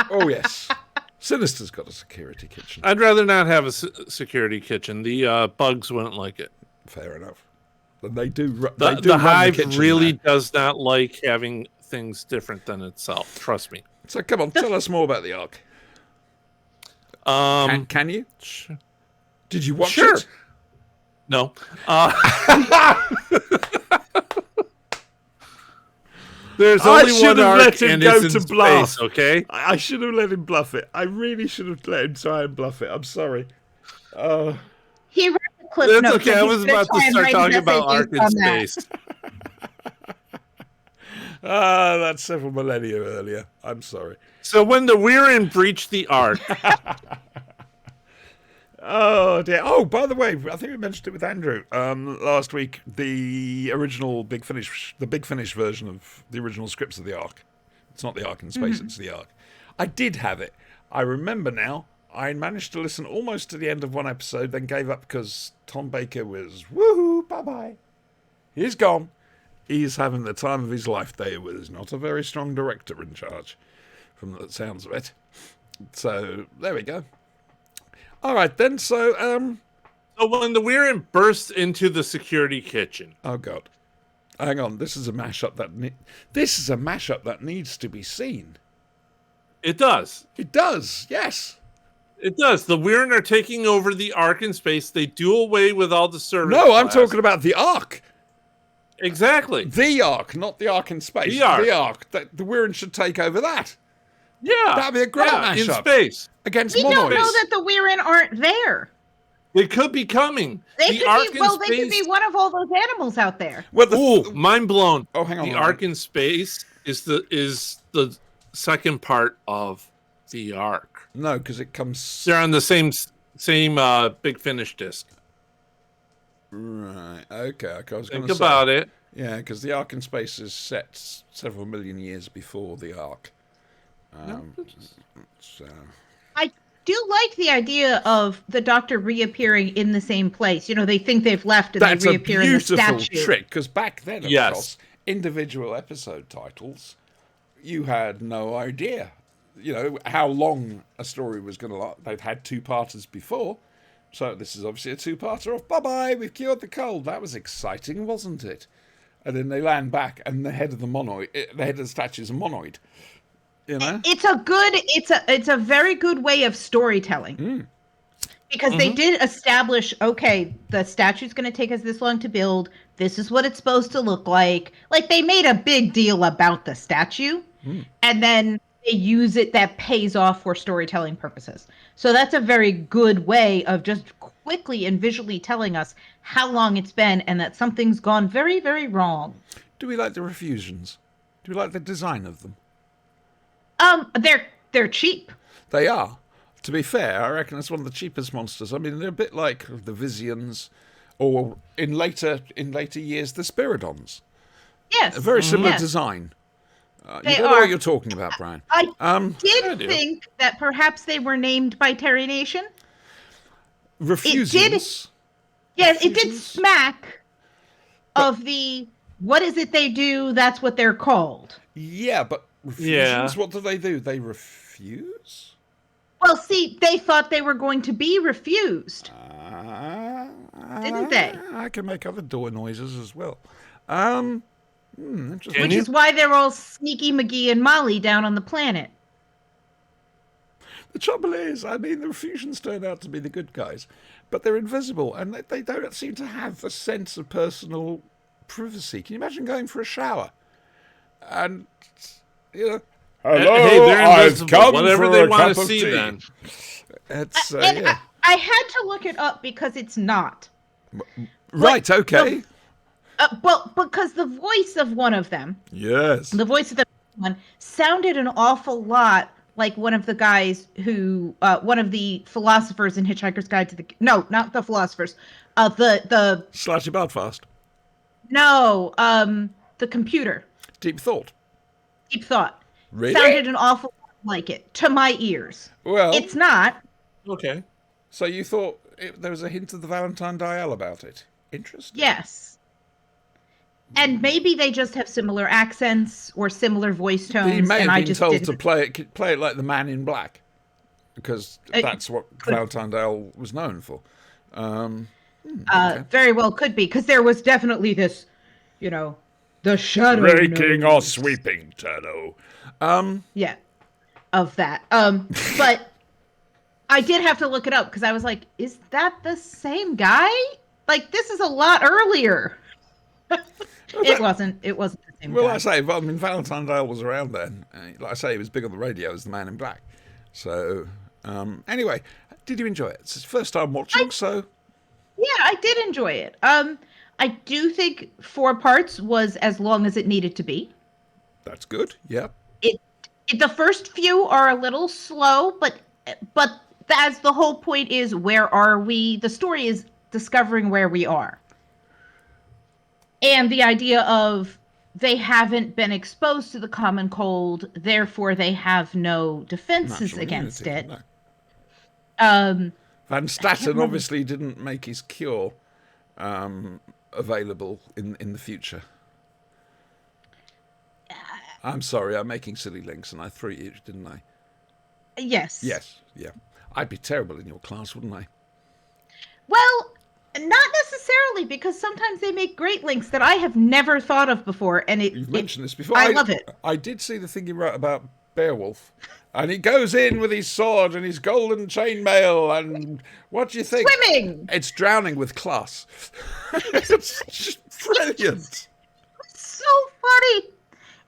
Oh yes, Sinister's got a security kitchen. I'd rather not have a security kitchen. The bugs wouldn't like it. Fair enough. And they do. The hive kitchen really now. does not like having things different than itself. Trust me. So come on, tell us more about the Ark. Can you? Did you watch Sure. it? No. There's I only should one have arc let him and go it's to in bluff. space, okay? I should have let him bluff it. I really should have let him try and bluff it. I'm sorry. He read the clip That's notes. okay. and I he's was gonna about to try and start write talking his about essay arc based in on that. space. That's several millennia earlier. I'm sorry. So when the Weirin breached the arc, Oh dear. Oh, by the way, I think we mentioned it with Andrew last week. The original Big Finish version of the original scripts of the Ark. It's not the Ark in space; it's the Ark. I did have it. I remember now. I managed to listen almost to the end of one episode, then gave up because Tom Baker was woohoo, bye bye. He's gone. He's having the time of his life. There was not a very strong director in charge, from the sounds of it. So there we go. All right then. So so when the Weirin burst into the security kitchen, oh god, hang on. This is a mashup that needs to be seen. it does. It does. Yes. It does. The Weirin are taking over the arc in space. They do away with all the servant No, I'm class. talking about the Ark. Exactly. The Ark, not the Ark in space. The Ark. The Ark. The Weirin should take over that Yeah. That'd be a great in mashup. space. against We don't know Monoids. that the Weirin aren't there. They could be coming. They the could arc be. in Well, space. they could be one of all those animals out there. Well, Ooh, mind blown. Oh, hang on. The arc in space is the second part of the arc. No, because it comes. They're on the same Big Finish disc. Right. Okay. I was going Think to say. about it. Yeah, because the Ark in space is set several million years before the Ark. So. I do like the idea of the Doctor reappearing in the same place. You know, they think they've left and That's they a reappear in the beautiful statue. trick, because back then, of Yes. course, individual episode titles, you had no idea, how long a story was going to last. They've had 2-parters before, so this is obviously a 2-parter of bye-bye, we've cured the cold. That was exciting, wasn't it? And then they land back, and the head of the statue is a monoid. It's a very good way of storytelling. Because they did establish, okay, the statue's going to take us this long to build. This is what it's supposed to look like. Like, they made a big deal about the statue, and then they use it, that pays off for storytelling purposes. So that's a very good way of just quickly and visually telling us how long it's been and that something's gone very, very wrong. Do we like the refusions? Do we like the design of them? They're cheap. They are. To be fair, I reckon it's one of the cheapest monsters. I mean, they're a bit like the Vizians, or in later years, the Spiridons. Yes. A very similar yes. design. You They don't know are. what you're talking about, Brian. I I do. think that perhaps they were named by Terry Nation. Refusions. Yes, it did Refusions? smack of the what is it they do? That's what they're called. Yeah, but refusions, Yeah. what do? They refuse? Well, see, they thought they were going to be refused. Didn't they? I can make other door noises as well. Interesting. Can Which you? is why they're all Sneaky McGee and Molly down on the planet. The trouble is, I mean, the Refusions turn out to be the good guys, but they're invisible, and they don't seem to have a sense of personal privacy. Can you imagine going for a shower? And, you know, hello, Hey, they're I've invisible. come Whatever for they a want cup to of see, tea. then. It's, And yeah. I had to look it up because it's not. Right, okay. Well, because the voice of one of them, Yes. the voice of the one, sounded an awful lot like one of the guys who, one of the philosophers in Hitchhiker's Guide to the... No, not the philosophers. The Slightly Bartfast. the computer. Deep Thought. Deep Thought. Really? Sounded an awful lot like it to my ears. Well, It's not. Okay. so you thought there was a hint of the Valentine Dial about it. Interesting. Yes. And maybe they just have similar accents or similar voice tones. He may and have I been just told didn't. to play it like the Man in Black, because that's what Valentine Dale was known for. Very well could be, because there was definitely this, the shadow. Raking or nose. sweeping, Turno. Yeah, of that. But I did have to look it up because I was like, is that the same guy? Like, this is a lot earlier. It wasn't the same Well, guy. like I say, I mean, Valentine Dale was around then. Like I say, he was big on the radio as the Man in Black. So, anyway, did you enjoy it? It's his first time watching, so Yeah, I did enjoy it. I do think 4 parts was as long as it needed to be. that's good. Yeah. The first few are a little slow, but as the whole point is, where are we? The story is discovering where we are. And the idea of they haven't been exposed to the common cold, therefore they have no defenses Natural against immunity, it. no. Van Statten obviously didn't make his cure available in the future. I'm sorry, I'm making silly links, and I threw you, didn't I? Yes. Yes, yeah. I'd be terrible in your class, wouldn't I? Well, not necessarily, because sometimes they make great links that I have never thought of before, and You've mentioned this before. I love it. I did see the thing you wrote about Beowulf, and he goes in with his sword and his golden chainmail, and what do you think? Swimming! It's drowning with class. It's just brilliant. So funny.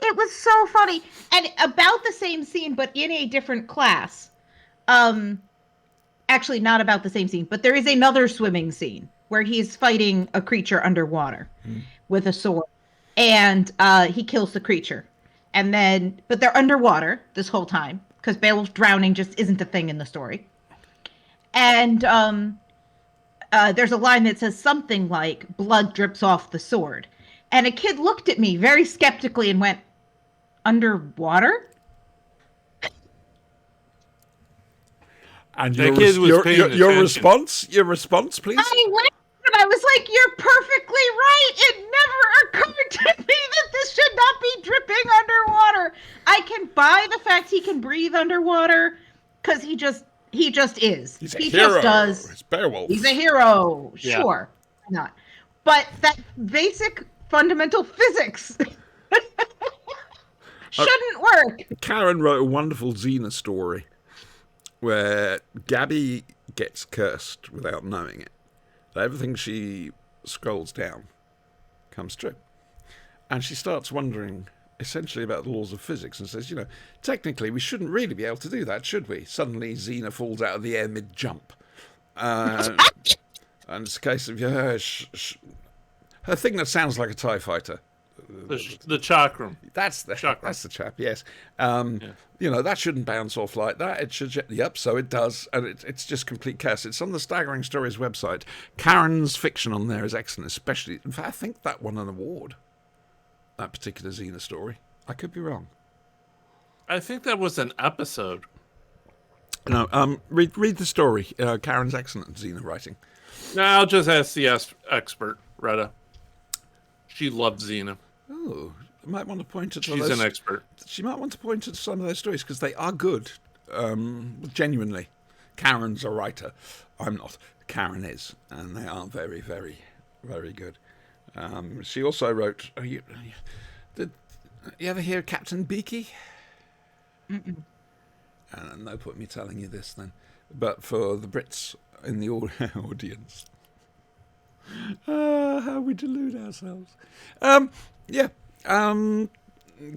It was so funny. And about the same scene, but in a different class. Actually, not about the same scene, but there is another swimming scene where he's fighting a creature underwater with a sword. And he kills the creature. And then, but they're underwater this whole time, because Beowulf drowning just isn't a thing in the story. And there's a line that says something like, blood drips off the sword. And a kid looked at me very skeptically and went, underwater? And That kid was paying your attention. your response, please. I went and I was like, you're perfectly right. It never occurred to me that this should not be dripping underwater. I can buy the fact he can breathe underwater, because he just is. He's a he hero. just does. It's Beowulf. He's a hero. Yeah. Sure. Why not? But that basic fundamental physics shouldn't work. Karen wrote a wonderful Xena story where Gabby gets cursed without knowing it. Everything she scrolls down comes true. And she starts wondering essentially about the laws of physics and says, technically we shouldn't really be able to do that, should we? Suddenly Xena falls out of the air mid-jump. And it's a case of her thing that sounds like a TIE fighter. The chakram. That's the Chakra. That's the chap. Yes, that shouldn't bounce off like that. It should. Yep. So it does, and it's just complete chaos. It's on the Staggering Stories website. Karen's fiction on there is excellent, especially. In fact, I think that won an award. That particular Xena story. I could be wrong. I think that was an episode. No. Read the story. Karen's excellent Xena writing. No, I'll just ask the expert, Retta. She loved Xena. Oh, I might want to point to She's an expert. She might want to point to some of those stories because they are good. genuinely. Karen's a writer. I'm not. Karen is, and they are very, very, very good. She also wrote. Did you ever hear Captain Beaky? Mm-mm. No point me telling you this then, but for the Brits in the audience, how we delude ourselves.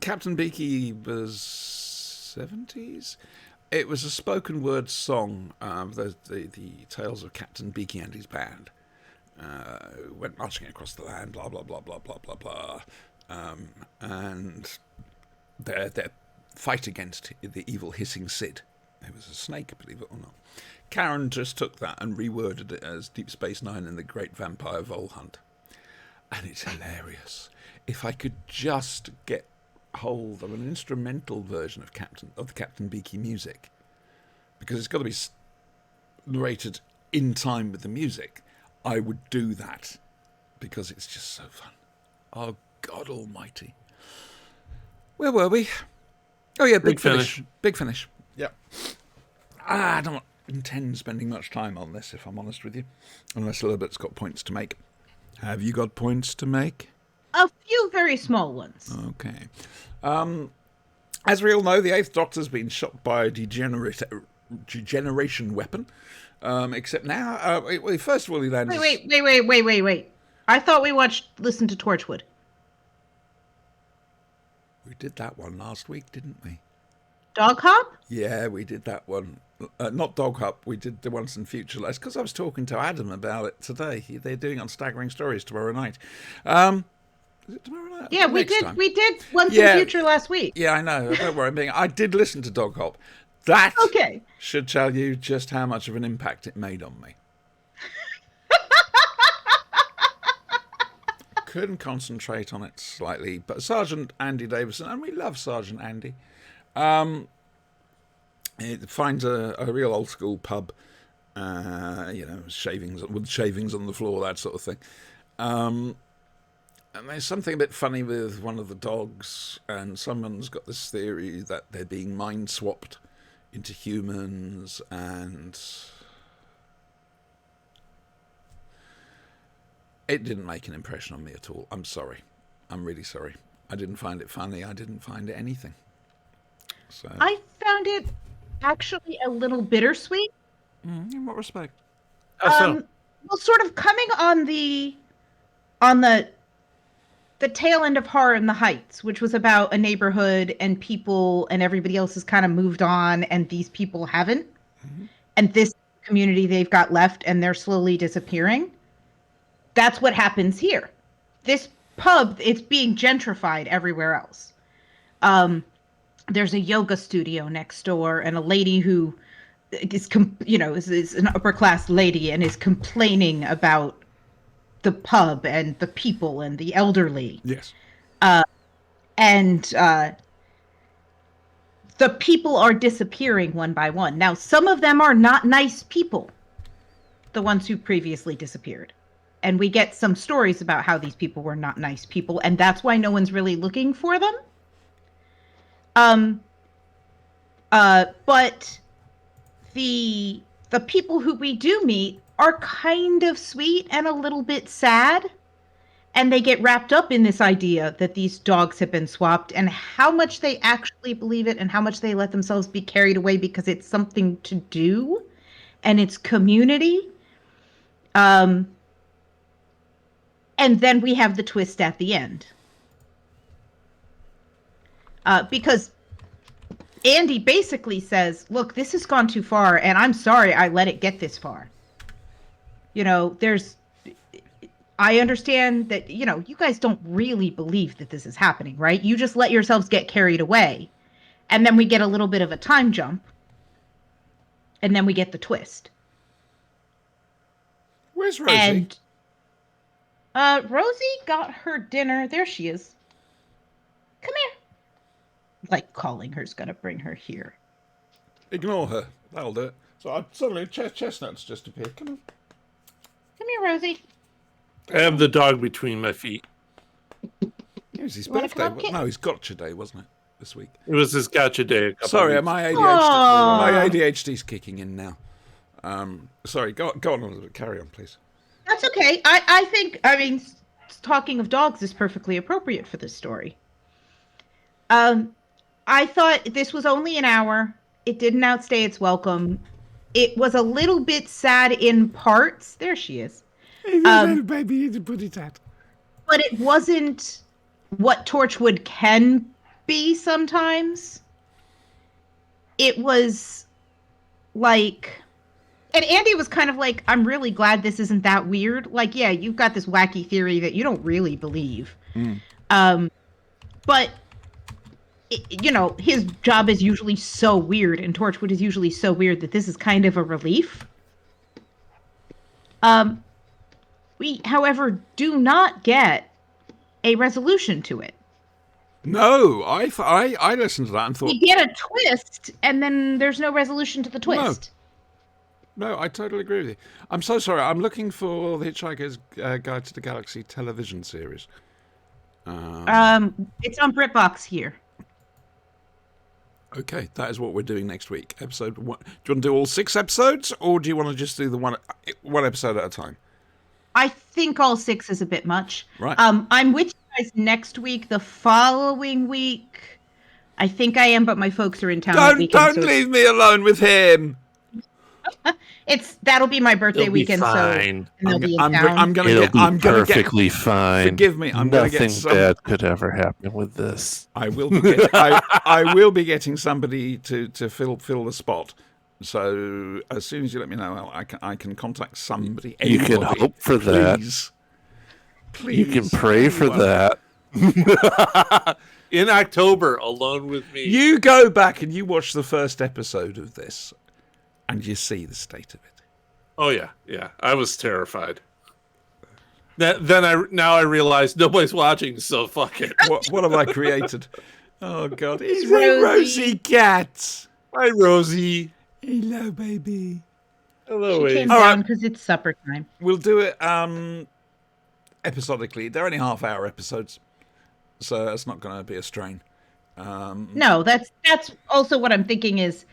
Captain Beaky was 70s. It was a spoken word song. The tales of Captain Beaky and his band went marching across the land. Blah blah blah blah blah blah blah. And their fight against the evil hissing Sid. It was a snake, believe it or not. Karen just took that and reworded it as Deep Space Nine and the Great Vampire Vole Hunt. And it's hilarious. If I could just get hold of an instrumental version of the Captain Beaky music, because it's got to be narrated in time with the music, I would do that because it's just so fun. Oh, God almighty. Where were we? Oh, yeah, Big Finish. Big Finish. Yep. I don't intend spending much time on this, if I'm honest with you, unless Elizabeth's got points to make. Have you got points to make? A few very small ones. Okay. As we all know, the Eighth Doctor's been shot by a degeneration weapon. Except now, first of all, he lands... Wait. I thought we listened to Torchwood. We did that one last week, didn't we? Dog Hop? Yeah, we did that one. Not Dog Hop, we did the ones in Future Lives, because I was talking to Adam about it today. They're doing it on Staggering Stories tomorrow night. Is it tomorrow night? Yeah, we Next did. time. We did Once in Future last week. Yeah, I know. Don't worry. I did listen to Dog Hop. That should tell you just how much of an impact it made on me. Couldn't concentrate on it slightly, but Sergeant Andy Davison, and we love Sergeant Andy, it finds a real old school pub, shavings on the floor, that sort of thing. And there's something a bit funny with one of the dogs, and someone's got this theory that they're being mind swapped into humans, and it didn't make an impression on me at all. I'm sorry. I'm really sorry. I didn't find it funny. I didn't find it anything. So I found it actually a little bittersweet. In what respect? So? Well, sort of coming on the tail end of Horror in the Heights, which was about a neighborhood and people, and everybody else has kind of moved on, and these people haven't. Mm-hmm. And this community they've got left, and they're slowly disappearing. That's what happens here. This pub, it's being gentrified everywhere else. There's a yoga studio next door, and a lady who is an upper class lady and is complaining about the pub and the people and the elderly. Yes. And the people are disappearing one by one. Now, some of them are not nice people, the ones who previously disappeared. And we get some stories about how these people were not nice people, and that's why no one's really looking for them. But the people who we do meet are kind of sweet and a little bit sad. And they get wrapped up in this idea that these dogs have been swapped, and how much they actually believe it and how much they let themselves be carried away because it's something to do and it's community. And then we have the twist at the end. Because Andy basically says, look, this has gone too far, and I'm sorry I let it get this far. I understand that, you guys don't really believe that this is happening, right? You just let yourselves get carried away. And then we get a little bit of a time jump. And then we get the twist. Where's Rosie? And Rosie got her dinner. There she is. Come here. Like calling her's gonna bring her here. Ignore her. That'll do it. So suddenly Chestnut's just appeared. Come on. Come here, Rosie. I have the dog between my feet. It was his birthday. No, his gotcha day, wasn't it? this week. It was his gotcha day. A couple Sorry, weeks. my ADHD. Aw. My ADHD's kicking in now. Sorry, go on, Elizabeth. Carry on, please. That's okay. I think, I mean, talking of dogs is perfectly appropriate for this story. I thought this was only an hour. It didn't outstay its welcome. It was a little bit sad in parts. There she is. Little baby, you put it out. But it wasn't what Torchwood can be sometimes. It was like, and Andy was kind of like, I'm really glad this isn't that weird. Like, yeah, you've got this wacky theory that you don't really believe. But, you know, his job is usually so weird, and Torchwood is usually so weird that this is kind of a relief. We, however, do not get a resolution to it. No, I listened to that and thought, We get a twist, and then there's no resolution to the twist. no, I totally agree with you. I'm so sorry. I'm looking for the Hitchhiker's Guide to the Galaxy television series. It's on BritBox here. Okay, that is what we're doing next week. Episode 1. Do you want to do all 6 episodes, or do you want to just do the one episode at a time? I think all 6 is a bit much. Right. I'm with you guys next week. The following week, I think I am, but my folks are in town. that weekend, Don't leave me alone with him. That'll be my birthday It'll be weekend, fine. so and they'll be in I'm town. gonna It'll get. be I'm gonna perfectly get. fine. Forgive me. I'm gonna get Nothing some. bad could ever happen with this. I will be. I will be getting somebody to fill the spot. So as soon as you let me know, I can contact somebody. You can anybody. hope for that. Please. You can pray for anyone. that. In October, alone with me. You go back and you watch the first episode of this, and you see the state of it. Oh yeah. I was terrified. Then I realized nobody's watching, so fuck it. What have I created? Oh God! It's Rosie. Rosie Cat. Hi, Rosie. Hello, baby. Hello, She came Ace. All right. down because it's supper time. We'll do it episodically. They're only half-hour episodes, so that's not going to be a strain. No, that's also what I'm thinking is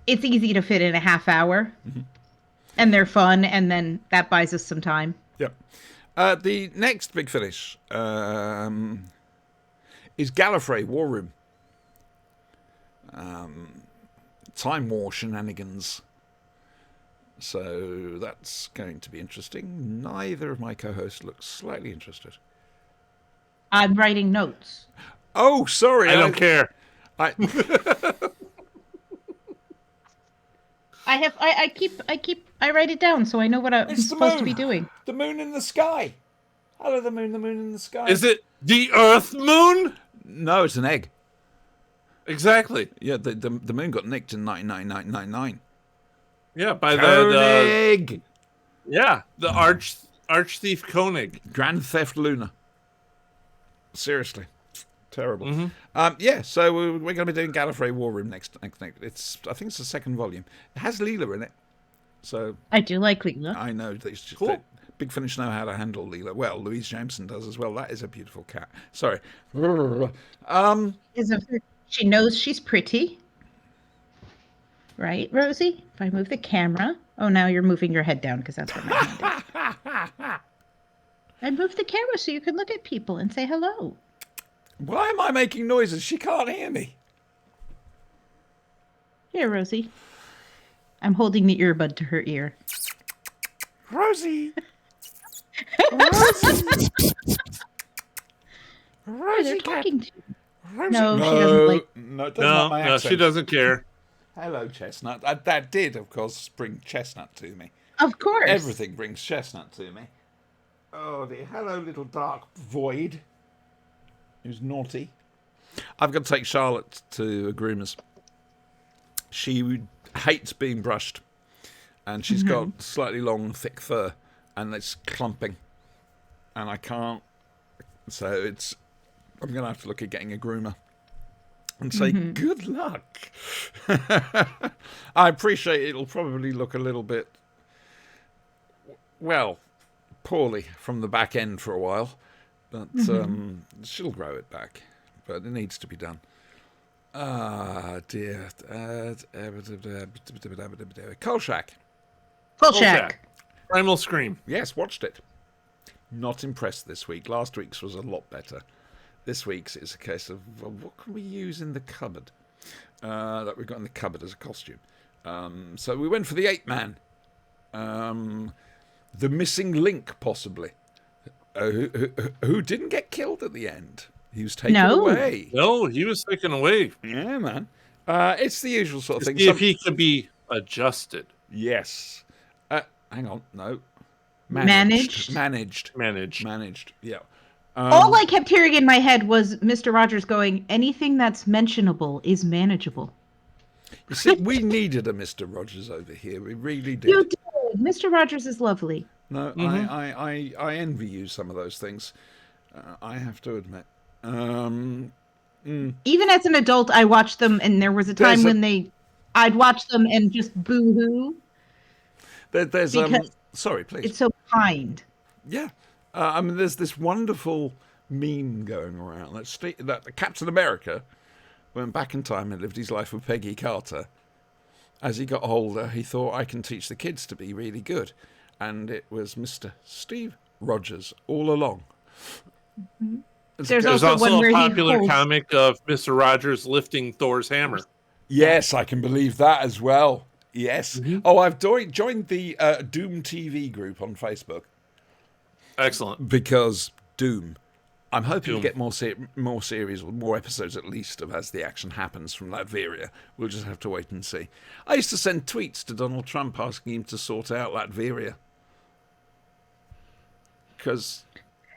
it's easy to fit in a half hour, and they're fun, and then that buys us some time. Yep. The next big finish is Gallifrey War Room. Time War shenanigans. So that's going to be interesting. Neither of my co-hosts looks slightly interested. I'm writing notes. Oh, sorry. I don't care. I, I write it down so I know what I'm It's the supposed to moon. be doing. the moon in the sky. Hello, the moon in the sky. Is it the Earth Moon? No, it's an egg. Exactly. Yeah, the moon got nicked in 1999. Yeah, by the Koenig! the arch thief Koenig. Grand Theft Luna. Seriously. Terrible. Mm-hmm. Yeah, so we're going to be doing Gallifrey War Room next. I think it's the second volume. It has Leela in it. So I do like Leela. I know that it's just Cool. that Big Finish know how to handle Leela. Well, Louise Jameson does as well. That is a beautiful cat. Sorry. She knows she's pretty. Right, Rosie? If I move the camera. Oh, now you're moving your head down because that's where my hand is. I moved the camera so you can look at people and say hello. Why am I making noises? She can't hear me. Here, Rosie. I'm holding the earbud to her ear. Rosie. Oh, they're talking to you. Rosie. No, she doesn't like. No, that's not my No, accent. she doesn't care. Hello, Chestnut. That did, of course, bring Chestnut to me. Of course. Everything brings Chestnut to me. Oh dear. Hello, little dark void. Who's naughty. I've got to take Charlotte to a groomer's. She hates being brushed. And she's got slightly long, thick fur. And it's clumping. And I can't. So I'm going to have to look at getting a groomer. And say, good luck. I appreciate it'll probably look a little bit, well, poorly from the back end for a while. But she'll grow it back. But it needs to be done. Ah, dear. Kolchak. Kolchak. Primal Scream. Yes, watched it. Not impressed this week. Last week's was a lot better. This week's is a case of, well, what can we use in the cupboard that we've got in the cupboard as a costume? So we went for the Ape Man. The missing link, possibly. Who didn't get killed at the end. He was taken away. No, he was taken away. Yeah, man. It's the usual sort of thing. See if he could be adjusted. Yes. Hang on. No. Managed. Yeah. All I kept hearing in my head was Mr. Rogers going, anything that's mentionable is manageable. You see, we needed a Mr. Rogers over here. We really did. You did. Mr. Rogers is lovely. No, Mm-hmm. I envy you some of those things. I have to admit. Even as an adult, I watched them, and there was a time when I'd watch them and just boo-hoo. There's Because sorry, please. It's so kind. Yeah. I mean, there's this wonderful meme going around that Captain America went back in time and lived his life with Peggy Carter. As he got older, he thought, I can teach the kids to be really good. And it was Mr. Steve Rogers all along. Mm-hmm. There's also one also where a he popular holds- comic of Mr. Rogers lifting Thor's hammer. Yes, I can believe that as well. Yes. Mm-hmm. Oh, I've joined the Doom TV group on Facebook. Excellent. Because Doom. I'm hoping Doom. to get more series, or more episodes at least, of As the Action Happens from Latveria. We'll just have to wait and see. I used to send tweets to Donald Trump asking him to sort out Latveria. Because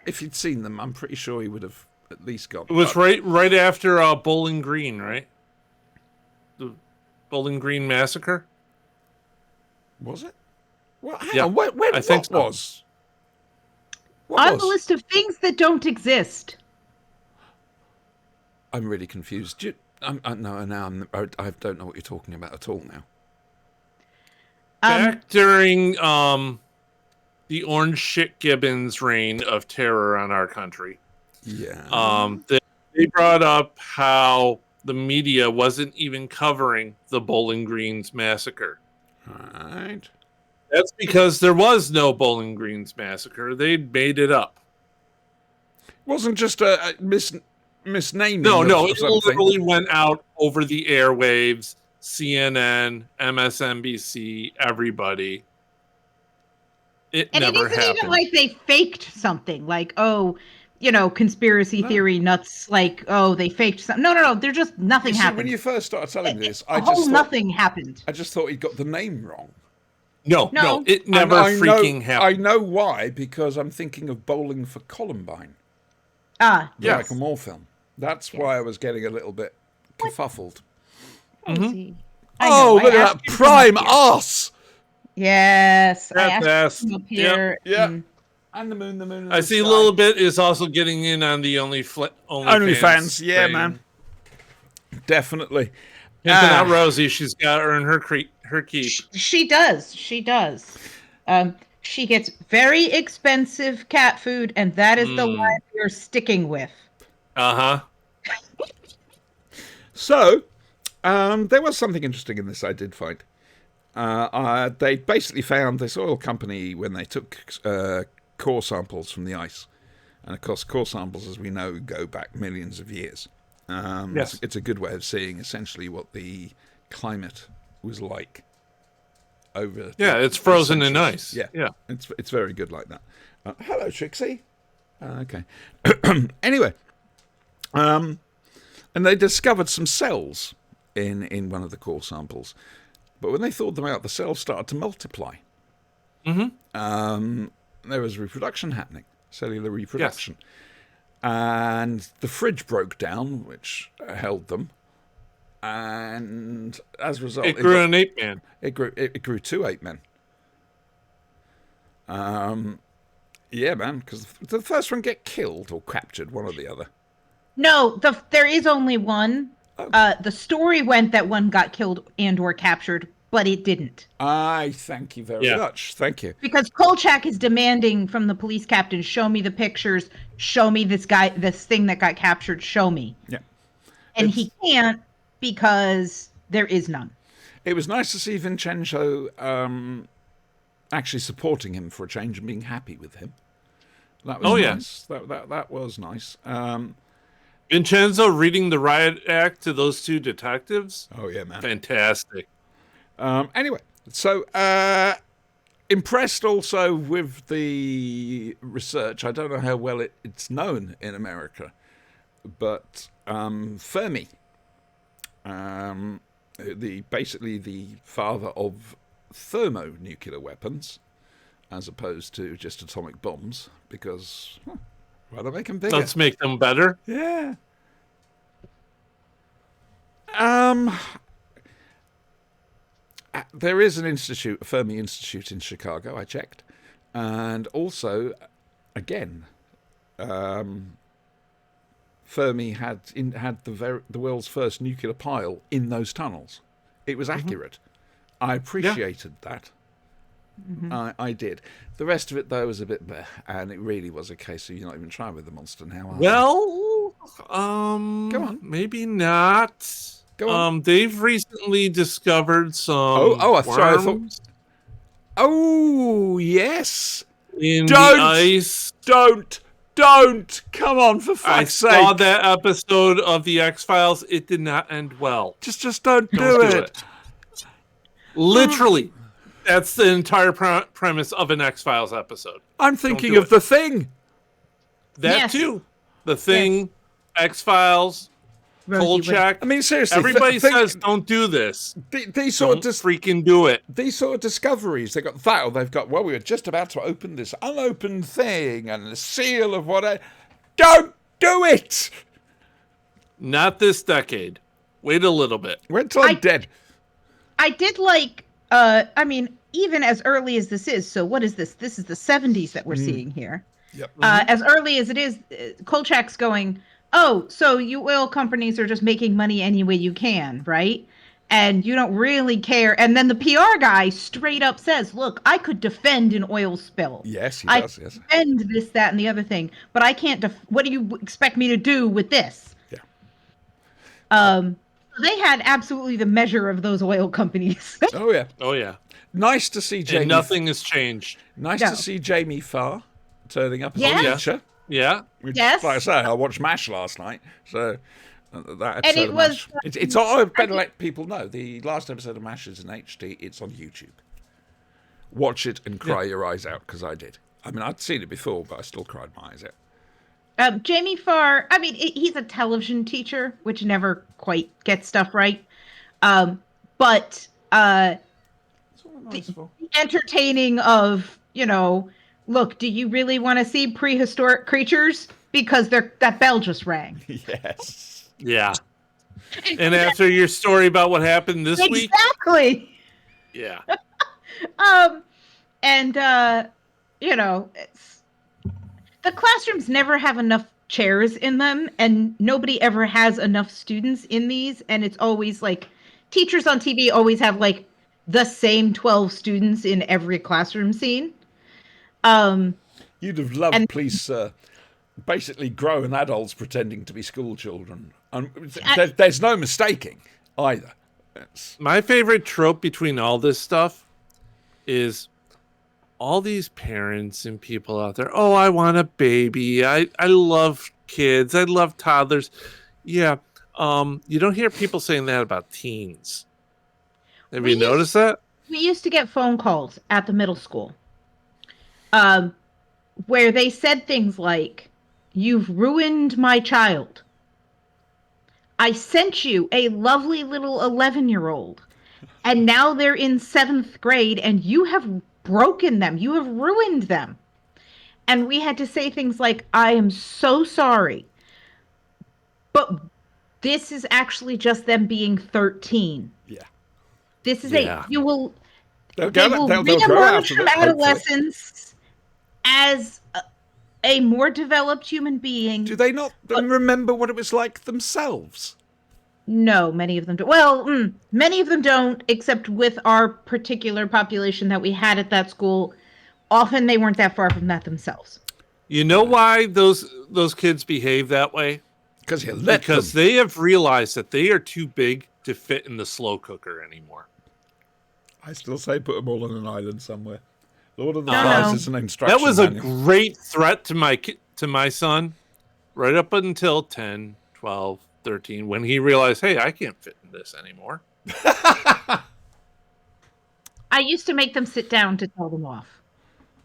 if he'd seen them, I'm pretty sure he would have at least got... It was right after Bowling Green, right? The Bowling Green Massacre? Was it? Well, hang Yeah, on. When I think so. was? What On was? the list of things that don't exist. I'm really confused. I don't know what you're talking about at all now. Back during the Orange Shit Gibbons reign of terror on our country. Yeah. They brought up how the media wasn't even covering the Bowling Green's massacre. Right. That's because there was no Bowling Green's massacre. They made it up. Wasn't just a misnaming. No, of it something. literally went out over the airwaves. CNN, MSNBC, everybody. It And never it isn't happened. even like they faked something. Like, conspiracy theory nuts. Like, they faked something. No. They're just nothing You see, happened. when you first started telling me this, A whole nothing happened. I just thought he got the name wrong. No, it never I freaking I happened. know why, because I'm thinking of Bowling for Columbine, Ah, the Yes. Michael Moore film. That's why I was getting a little bit kerfuffled. Mhm. Oh, look at that prime ass! Yes, I That's asked ass. him up here. Yeah. and- And the moon, and I the see a sky. little bit is also getting in on the OnlyFans, yeah, thing. man. Definitely. Pimping Ah. out Rosie, she's got to earn her keep. She does. She does. She gets very expensive cat food, and that is the line you're sticking with. Uh-huh. So, there was something interesting in this I did find. They basically found this oil company when they took core samples from the ice. And of course, core samples, as we know, go back millions of years. Yes. It's a good way of seeing essentially what the climate was like over. Yeah, it's frozen in centuries. ice. Yeah. It's very good like that. Hello, Trixie. Okay. Anyway, and they discovered some cells in one of the core samples, but when they thawed them out, the cells started to multiply. Mm-hmm. There was reproduction happening, cellular reproduction, and the fridge broke down, which held them, and as a result, It grew an ape man. It grew two ape men. Yeah, man, because did the first one get killed or captured, one or the other? No, there is only one. Oh. The story went that one got killed and or captured, but it didn't. I thank you very much. Thank you. Because Kolchak is demanding from the police captain, show me the pictures, show me this thing that got captured, show me. Yeah. And he can't because there is none. It was nice to see Vincenzo actually supporting him for a change and being happy with him. That was nice. That was nice. Vincenzo reading the riot act to those two detectives. Oh yeah, man. Fantastic. Anyway, so impressed also with the research. I don't know how well it's known in America, but Fermi, basically the father of thermonuclear weapons, as opposed to just atomic bombs, because why don't make them bigger? Let's make them better. Yeah. There is an institute, a Fermi Institute in Chicago. I checked, and also, again, Fermi had the world's first nuclear pile in those tunnels. It was accurate. I appreciated that. I did. The rest of it, though, was a bit bleh, and it really was a case of you're not even trying with the monster now, are you? Well, Go on. maybe not. Go on. They've recently discovered some I thought. worms Oh, yes. in Don't! the ice. Don't. Come on, for I fuck's sake. saw that episode of the X-Files. It did not end well. Just don't do Don't do it. Literally, that's the entire premise of an X-Files episode. I'm thinking do of it. The Thing. That Yes. too. The Thing, X-Files, Rosie Kolchak. I mean, seriously. Everybody says, don't do this. These Don't sort of freaking do it. these sort of discoveries, they got that, or they've got, well, we were just about to open this unopened thing and the seal of what don't do it. Not this decade. Wait a little bit. Wait till I'm dead. I did like, I mean, even as early as this is, so what is this? This is the 70s that we're seeing here. Yep. As early as it is, Kolchak's going, oh, so you oil companies are just making money any way you can, right? And you don't really care. And then the PR guy straight up says, look, I could defend an oil spill. Yes, he I does, yes. defend this, that, and the other thing, but I can't, what do you expect me to do with this? Yeah. They had absolutely the measure of those oil companies. Oh, yeah. Oh, yeah. Nice to see Jamie. And nothing has changed. Nice No. to see Jamie Farr turning up as Yeah. a teacher. Yeah. Which, Yes. like I say, I watched MASH last night, so that episode it of was, MASH. It's I better let people know. The last episode of MASH is in HD. It's on YouTube. Watch it and cry your eyes out, because I did. I mean, I'd seen it before, but I still cried my eyes out. Jamie Farr, I mean, he's a television teacher, which never quite gets stuff right. But entertaining of, look, do you really want to see prehistoric creatures? Because that bell just rang. Yes. Yeah. And after your story about what happened this week. Exactly. Yeah. It's the classrooms never have enough chairs in them, and nobody ever has enough students in these, and it's always like teachers on TV always have like the same 12 students in every classroom scene. You'd have loved Police basically grown adults pretending to be school children. There's no mistaking either. My favorite trope between all this stuff is all these parents and people out there. Oh, I want a baby. I love kids. I love toddlers. Yeah. You don't hear people saying that about teens. Have you noticed that? We used to get phone calls at the middle school where they said things like, "You've ruined my child. I sent you a lovely little 11-year-old, and now they're in 7th grade, and you have broken them. You have ruined them." And we had to say things like, "I am so sorry, but this is actually just them being 13. Yeah. This is Yeah. they will They'll grow reemerge out of from it, hopefully. adolescence as a more developed human being." Do they not remember what it was like themselves? No, many of them don't. Well, many of them don't, except with our particular population that we had at that school. Often they weren't that far from that themselves. You know why those kids behave that way? Because you let because them. they have realized that they are too big to fit in the slow cooker anymore. I still say put them all on an island somewhere. Lord of the No, Flies no. is an instruction That was a manual. great threat to my son, right up until 10, 12, 13, when he realized, hey, I can't fit in this anymore. I used to make them sit down to tell them off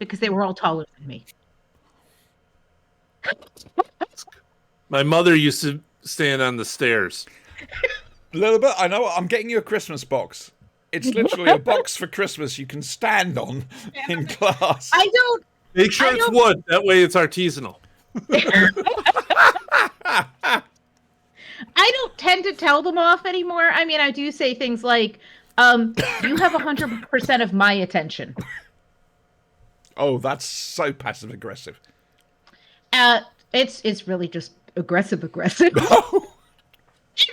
because they were all taller than me. My mother used to stand on the stairs. A little bit. I know. I'm getting you a Christmas box. It's literally a box for Christmas you can stand on in class. I don't. Make sure I it's don't- wood. That way it's artisanal. I don't tend to tell them off anymore. I mean, I do say things like, "You have 100% of my attention." Oh, that's so passive aggressive. It's really just aggressive. It's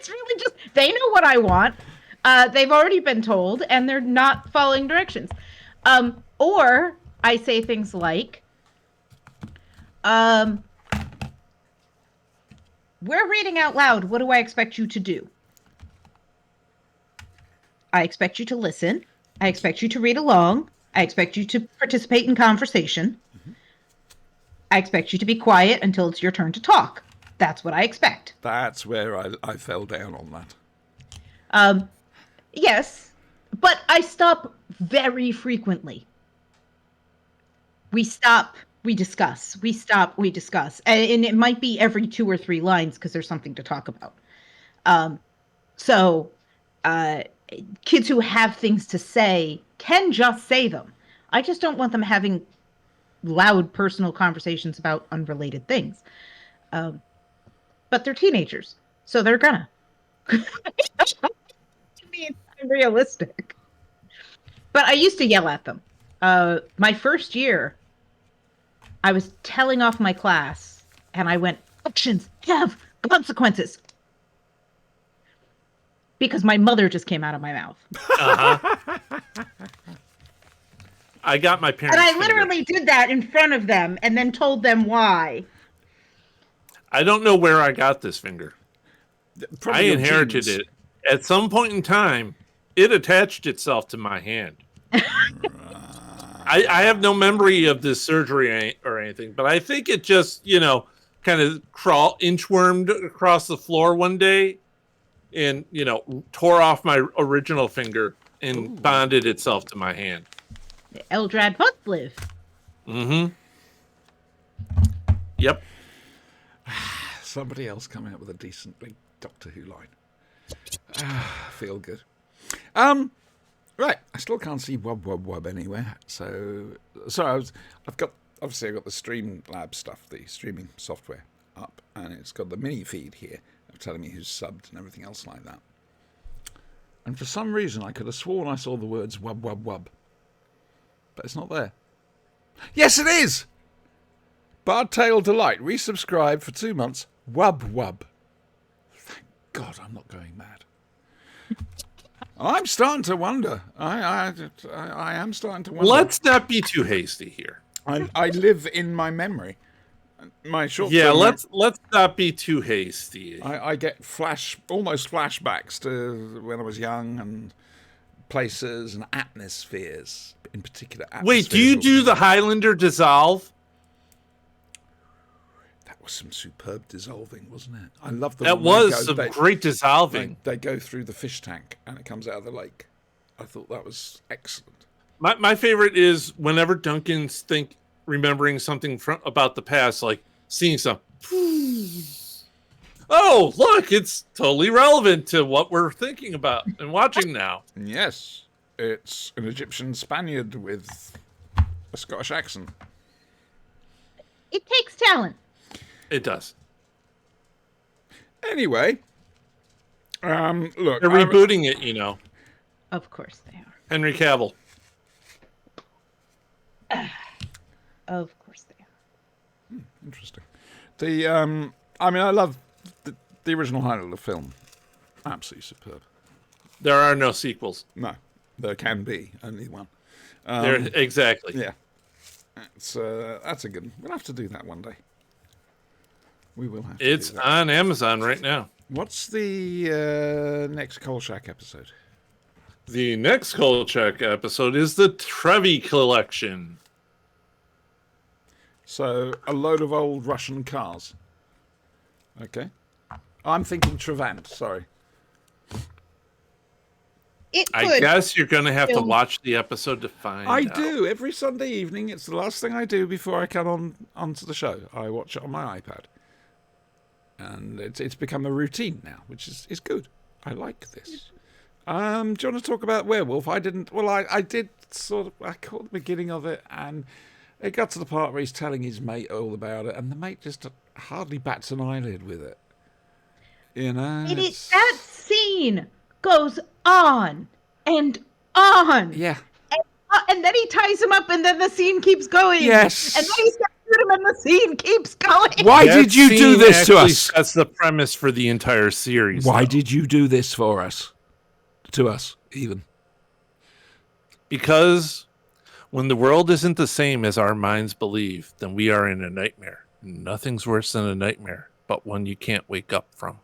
really just they know what I want. They've already been told, and they're not following directions. Or I say things like, "We're reading out loud. What do I expect you to do? I expect you to listen. I expect you to read along. I expect you to participate in conversation. I expect you to be quiet until it's your turn to talk. That's what I expect." That's where I fell down on that. Yes, but I stop very frequently. We stop, we discuss. We stop, we discuss. And it might be every 2 or 3 lines because there's something to talk about. So, kids who have things to say can just say them. I just don't want them having loud personal conversations about unrelated things. But they're teenagers, so they're gonna. To me, it's unrealistic. But I used to yell at them. My first year, I was telling off my class, and I went, "Actions have consequences." Because my mother just came out of my mouth. Uh-huh. I got my parents. And I finger. literally did that in front of them and then told them why. I don't know where I got this finger. Probably I your inherited genes. it. At some point in time, it attached itself to my hand. I have no memory of this surgery or anything, but I think it just, kind of inchwormed across the floor one day and, tore off my original finger and bonded itself to my hand. Eldrad Hutlive. Mm-hmm. Yep. Somebody else coming up with a decently Doctor Who line. Feel good. Right. I still can't see wub anywhere. So I've got the Streamlabs stuff, the streaming software up, and it's got the mini feed here of telling me who's subbed and everything else like that. And for some reason, I could have sworn I saw the words wub, but it's not there. Yes, it is. Bardtail Delight, resubscribe for 2 months. Wub. Thank God I'm not going mad. I'm starting to wonder. I am starting to wonder. Let's not be too hasty here. I live in my memory. My short. Yeah, let's not be too hasty. I get almost flashbacks to when I was young and places and atmospheres, in particular. Wait, do you do the Highlander dissolve? That was some superb dissolving, wasn't it? I love the. That was some great dissolving. They go through the fish tank and it comes out of the lake. I thought that was excellent. My favorite is whenever Duncan's remembering something about the past, like seeing some. Oh, look! It's totally relevant to what we're thinking about and watching now. Yes, it's an Egyptian Spaniard with a Scottish accent. It takes talent. It does. Anyway, look, They're rebooting it, Of course they are. Henry Cavill. Of course they are. interesting. I love the original Highlander film. Absolutely superb. There are no sequels. No, there can be only one. Exactly. Yeah, that's a good one. We'll have to do that one day. We will have to It's do that. on Amazon right now. What's the next Kolchak episode? The next Kolchak episode is the Trevi Collection. So, a load of old Russian cars. Okay. I'm thinking Trevant, sorry. It I could. guess you're going to have to film. watch the episode to find I out. do. Every Sunday evening, it's the last thing I do before I come onto the show. I watch it on my iPad. And it's become a routine now, which is good. I like this. Do you want to talk about Werewolf? I didn't. Well, I did sort of. I caught the beginning of it, and it got to the part where he's telling his mate all about it, and the mate just hardly bats an eyelid with it. You know, That scene goes on and on. yeah, And then he ties him up, and then the scene keeps going. Yes. And then he's going to shoot him, and the scene keeps going. Why That did you do scene this to actually us? That's the premise for the entire series. Why though. did you do this for us? To us, even. Because when the world isn't the same as our minds believe, then we are in a nightmare. Nothing's worse than a nightmare, but one you can't wake up from.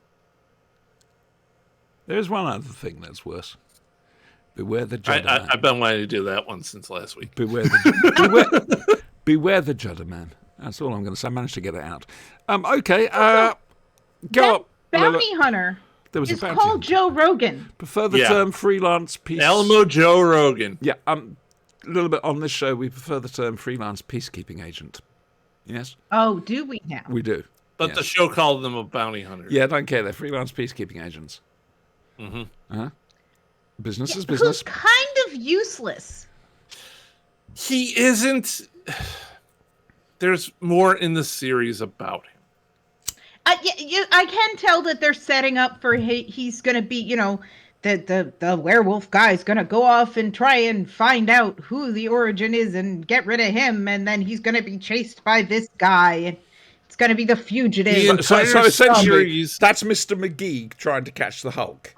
There's one other thing that's worse. Beware the Judder Man. I've been wanting to do that one since last week. Beware the beware the Judder Man. That's all I'm going to say. I managed to get it out. Okay. Go That up. bounty hunter There was is a bounty. called Joe Rogan. Prefer the Yeah. term freelance peace. Alamo Joe Rogan. Yeah. A little bit on this show. We prefer the term freelance peacekeeping agent. Yes, Oh, do we now? we do. But Yes. the show called them a bounty hunter. Yeah, don't care. They're freelance peacekeeping agents. Mm-hmm. Business is Who's business. kind of useless. He isn't. There's more in the series about him. I can tell that they're setting up for he's going to be, the werewolf guy's going to go off and try and find out who the origin is and get rid of him. And then he's going to be chased by this guy. And it's going to be the fugitive. So entire essentially, series- that's Mr. McGee trying to catch the Hulk.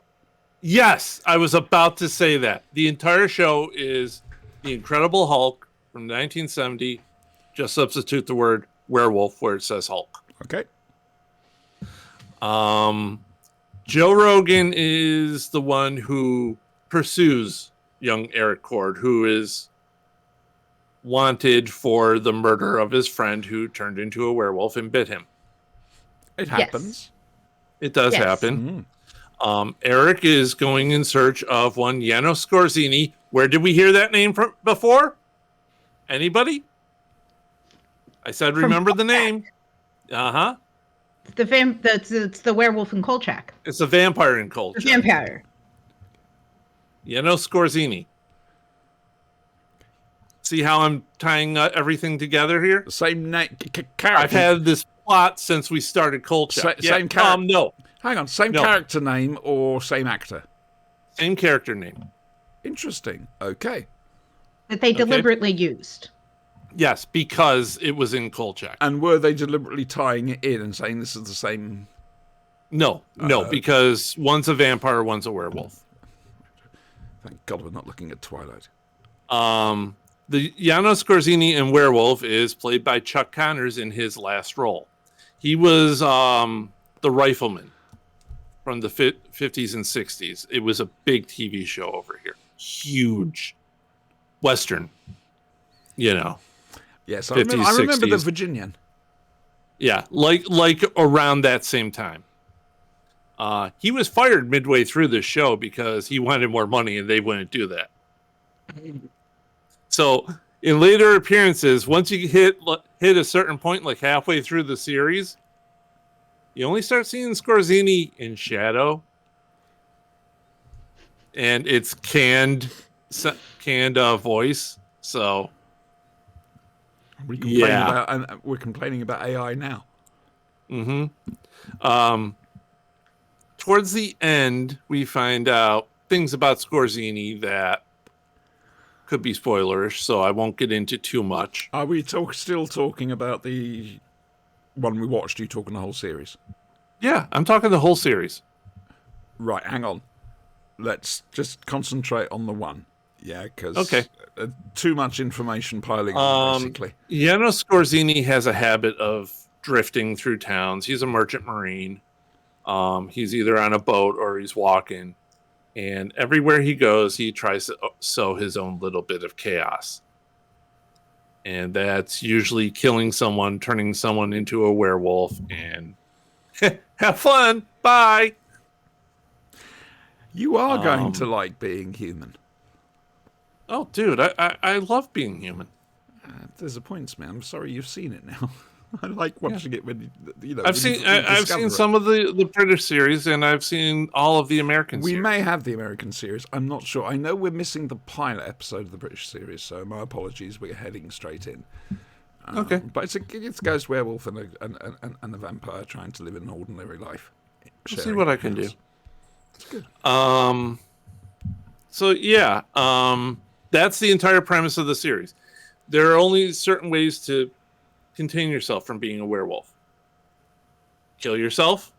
Yes, I was about to say that. The entire show is The Incredible Hulk from 1970. Just substitute the word werewolf where it says Hulk. Okay. Joe Rogan is the one who pursues young Eric Cord, who is wanted for the murder of his friend who turned into a werewolf and bit him. It happens. It does Yes. happen. Eric is going in search of one Janos Scorzini. Where did we hear that name from before? Anybody? I said remember the name. Uh-huh. It's the werewolf in Kolchak. It's a vampire in The culture. vampire. Janos Scorzini. See how I'm tying everything together here? The same character. I've had this plot since we started Kolchak. Same character. No. Hang on, same No. character name or same actor? Same character name. Interesting. Okay. That they deliberately used. Yes, because it was in Kolchak. And were they deliberately tying it in and saying this is the same? No, because one's a vampire, one's a werewolf. Thank God we're not looking at Twilight. The Janos Scorzini in Werewolf is played by Chuck Connors in his last role. He was the rifleman from the 50s and 60s. It was a big TV show over here. Huge. Western. Yes, I 50s, remember the 60s. Virginian. Yeah, like around that same time. He was fired midway through the show because he wanted more money and they wouldn't do that. So in later appearances, once you hit a certain point, like halfway through the series, you only start seeing Scorzini in shadow, and it's canned voice. So We're complaining about AI now. towards the end, we find out things about Scorzini that could be spoilerish, so I won't get into too much. Are we still talking about the one we watched? You talking the whole series? Yeah, I'm talking the whole series. Right, hang on. Let's just concentrate on the one. Yeah, because Okay. Too much information piling on, basically. Janos Scorzini has a habit of drifting through towns. He's a merchant marine. He's either on a boat or he's walking. And everywhere he goes, he tries to sow his own little bit of chaos. And that's usually killing someone, turning someone into a werewolf, and have fun. Bye. You are going to like being human. Oh, dude, I love being human. Disappoints me. I'm sorry you've seen it now. I like watching it when you know. I've seen some of the British series, and I've seen all of the American We series. may have the American series. I'm not sure. I know we're missing the pilot episode of the British series, so my apologies. We're heading straight in. Okay. But it's a ghost werewolf and a vampire trying to live an ordinary life. We'll see what I can do. It's good. So yeah, that's the entire premise of the series. There are only certain ways to contain yourself from being a werewolf. Kill yourself,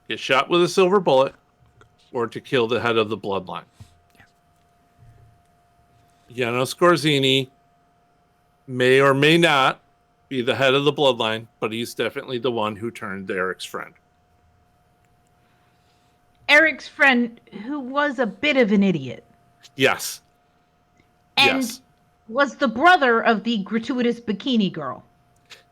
get shot with a silver bullet, or to kill the head of the bloodline. Yano Scorzini may or may not be the head of the bloodline, but he's definitely the one who turned Eric's friend. Eric's friend, who was a bit of an idiot. Yes. And Yes. was the brother of the gratuitous bikini girl.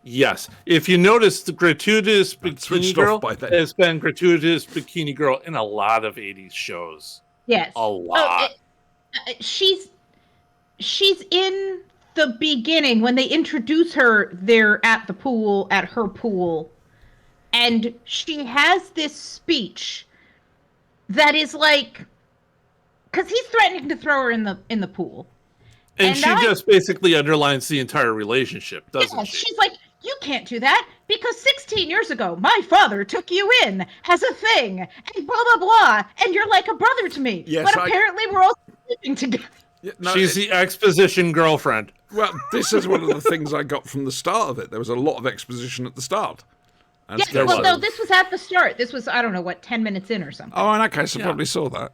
Yes. If you notice, the gratuitous bikini switched off girl by then. has been gratuitous bikini girl in a lot of 80s shows. Yes. A lot. She's in the beginning when they introduce her. They're at the pool, at her pool, and she has this speech that is like, because he's threatening to throw her in the pool. And and she I- just basically underlines the entire relationship, doesn't Yeah, she? she's like, you can't do that because 16 years ago, my father took you in as a thing, and blah, blah, blah, and you're like a brother to me. Yes, but apparently we're all sleeping together. Yeah, no, She's the exposition girlfriend. well, this is one of the things I got from the start of it. There was a lot of exposition at the start. And Yes, there well, was. no, this was at the start. This was, I don't know, 10 minutes in or something. Oh, in that case, I Yeah. probably saw that.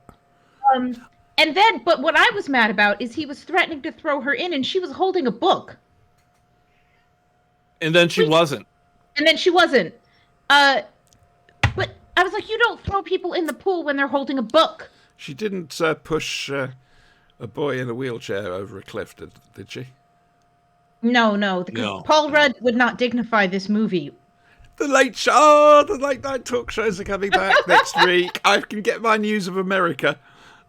And then, but what I was mad about is he was threatening to throw her in, and she was holding a book. And then she wasn't. And then she wasn't. But I was like, you don't throw people in the pool when they're holding a book. She didn't push a boy in a wheelchair over a cliff, did she? No, because No. Paul Rudd would not dignify this movie. The late night talk shows are coming back next week. I can get my news of America.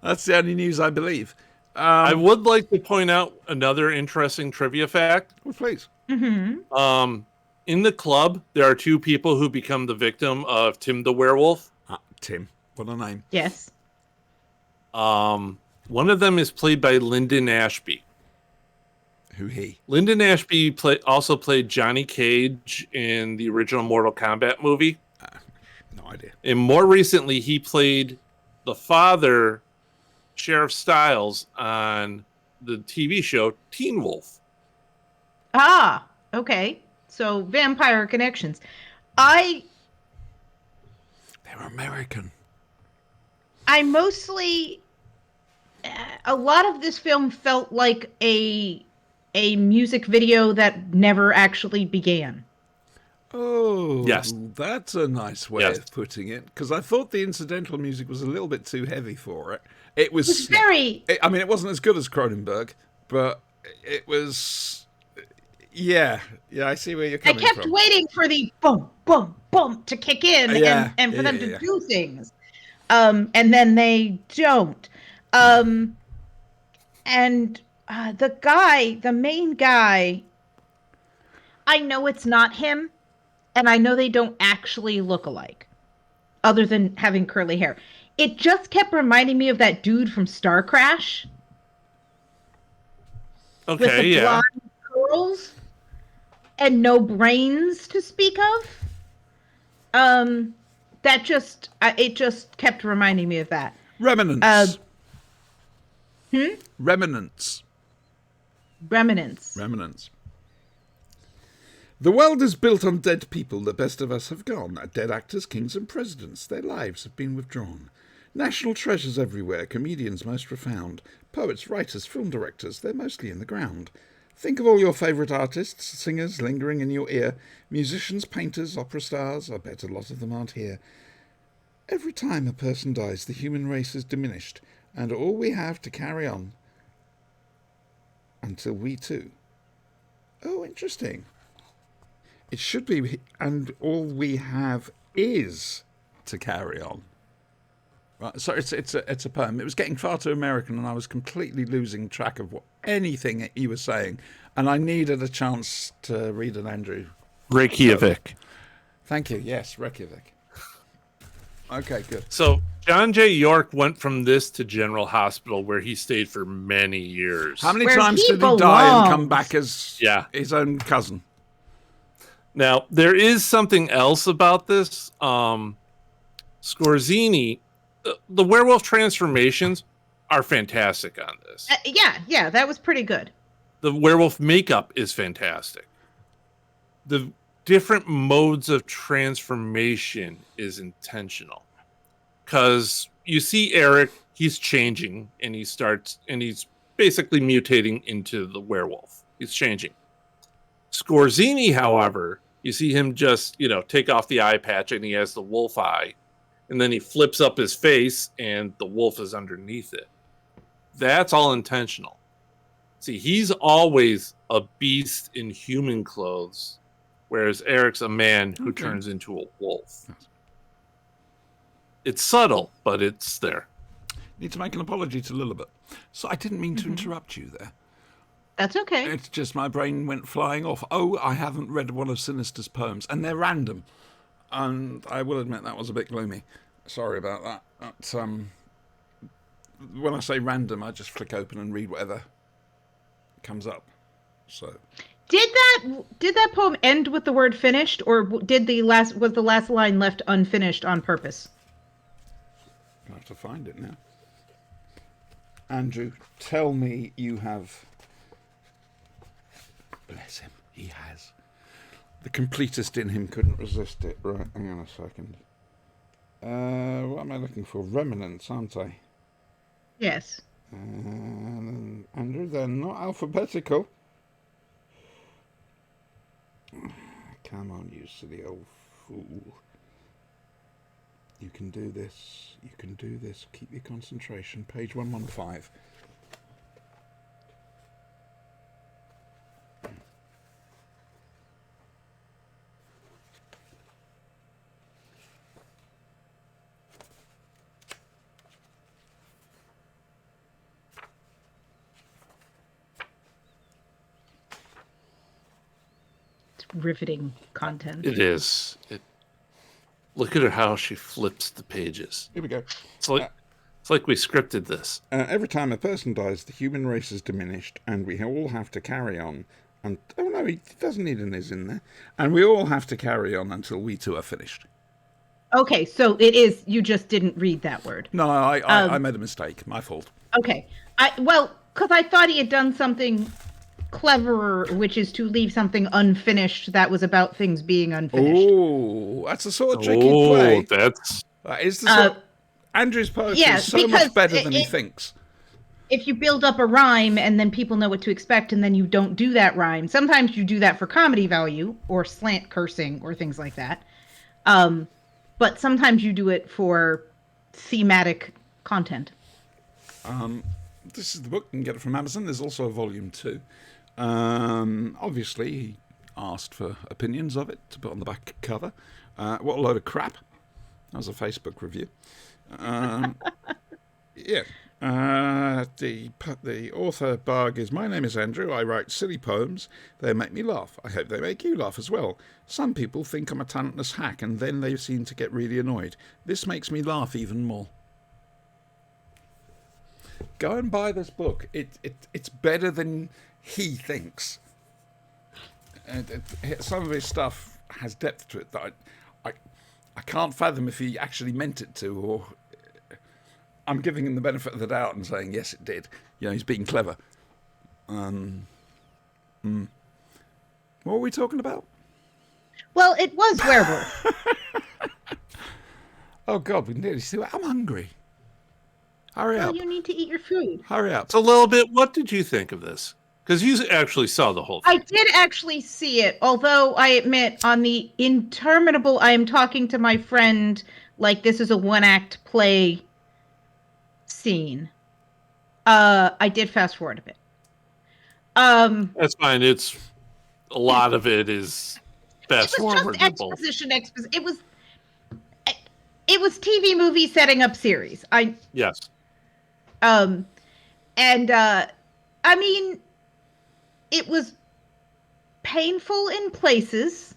That's the only news I believe. I would like to point out another interesting trivia fact. Well, please. In the club, there are two people who become the victim of Tim the Werewolf. Tim, what a name. Yes. One of them is played by Lyndon Ashby. Who he? Lyndon Ashby also played Johnny Cage in the original Mortal Kombat movie. No idea. And more recently, he played the father, Sheriff Styles, on the TV show Teen Wolf. Ah, okay. So vampire connections. They're American. I mostly, a lot of this film felt like a music video that never actually began. Oh, Yes. That's a nice way Yes. of putting it. Because I thought the incidental music was a little bit too heavy for it. It was. It's very. I mean, it wasn't as good as Cronenberg, but it was. Yeah, I see where you're I coming kept from. waiting for the boom, boom, boom to kick in Yeah, and for them to yeah. do things. And then they don't. And the main guy, I know it's not him, and I know they don't actually look alike, other than having curly hair. It just kept reminding me of that dude from Star Crash with Okay, the yeah. blonde curls and no brains to speak of. That just it just kept reminding me of that. Remnants. Remnants. Remnants. The world is built on dead people. The best of us have gone. Dead actors, kings and presidents. Their lives have been withdrawn. National treasures everywhere. Comedians most profound. Poets, writers, film directors. They're mostly in the ground. Think of all your favourite artists, singers lingering in your ear. Musicians, painters, opera stars. I bet a lot of them aren't here. Every time a person dies, the human race is diminished, and all we have to carry on until we too. Oh, interesting. It should be, and all we have is to carry on. Right, so it's a poem. It was getting far too American, and I was completely losing track of anything you were saying, and I needed a chance to read an Andrew. Reykjavik. Thank you. Yes, Reykjavik. Okay, good. So John J. York went from this to General Hospital, where he stayed for many years. How many Where times he did he die and come belongs. back as his own cousin? Now, there is something else about this. Scorzini, the werewolf transformations are fantastic on this. Yeah, that was pretty good. The werewolf makeup is fantastic. The different modes of transformation is intentional. Because you see Eric, he's changing, and he's basically mutating into the werewolf. He's changing. Scorzini, however, you see him just, take off the eye patch and he has the wolf eye. And then he flips up his face and the wolf is underneath it. That's all intentional. See, he's always a beast in human clothes, whereas Eric's a man who turns into a wolf. It's subtle, but it's there. Need to make an apology to Lilibet. So I didn't mean to interrupt you there. That's okay. It's just my brain went flying off. Oh, I haven't read one of Sinister's poems, and they're random. And I will admit that was a bit gloomy. Sorry about that. But, when I say random, I just flick open and read whatever comes up. So Did that poem end with the word finished, or was the last line left unfinished on purpose? I have to find it now. Andrew, tell me you have. Bless him, he has. The completist in him couldn't resist it. Right, hang on a second. What am I looking for? Remnants, aren't I? Yes. Andrew, they're not alphabetical. Come on, you silly old fool. You can do this. You can do this. Keep your concentration. Page 115. Riveting content. It is. Look at her how she flips the pages. Here we go. It's like we scripted this. Every time a person dies, the human race is diminished, and we all have to carry on. And oh no, he doesn't need an is in there. And we all have to carry on until we too are finished. Okay, so it is. You just didn't read that word. No, I made a mistake. My fault. Okay. Because I thought he had done something cleverer, which is to leave something unfinished that was about things being unfinished. Oh, that's a sort of tricky play. That's Is the sort Andrew's poetry is so much better than he thinks. If you build up a rhyme and then people know what to expect and then you don't do that rhyme, sometimes you do that for comedy value or slant cursing or things like that. But sometimes you do it for thematic content. This is the book. You can get it from Amazon. There's also a volume 2. Obviously, he asked for opinions of it to put on the back cover. What a load of crap. That was a Facebook review. Yeah. The author barg is, my name is Andrew. I write silly poems. They make me laugh. I hope they make you laugh as well. Some people think I'm a talentless hack, and then they seem to get really annoyed. This makes me laugh even more. Go and buy this book. It's better than he thinks. And some of his stuff has depth to it that I can't fathom if he actually meant it to, or I'm giving him the benefit of the doubt and saying, yes, it did. He's being clever. What were we talking about? Well, it was werewolf. Oh, God, we nearly see it. I'm hungry. Hurry up. Well, you need to eat your food. Hurry up. a little bit. What did you think of this? Because you actually saw the whole I thing. did actually see it, although I admit on the interminable, I am talking to my friend like this is a one-act play scene. I did fast forward a bit. That's fine. It's a lot of it is fast It was forward. just exposition. It was TV movie setting up series. Yes. And I mean, it was painful in places.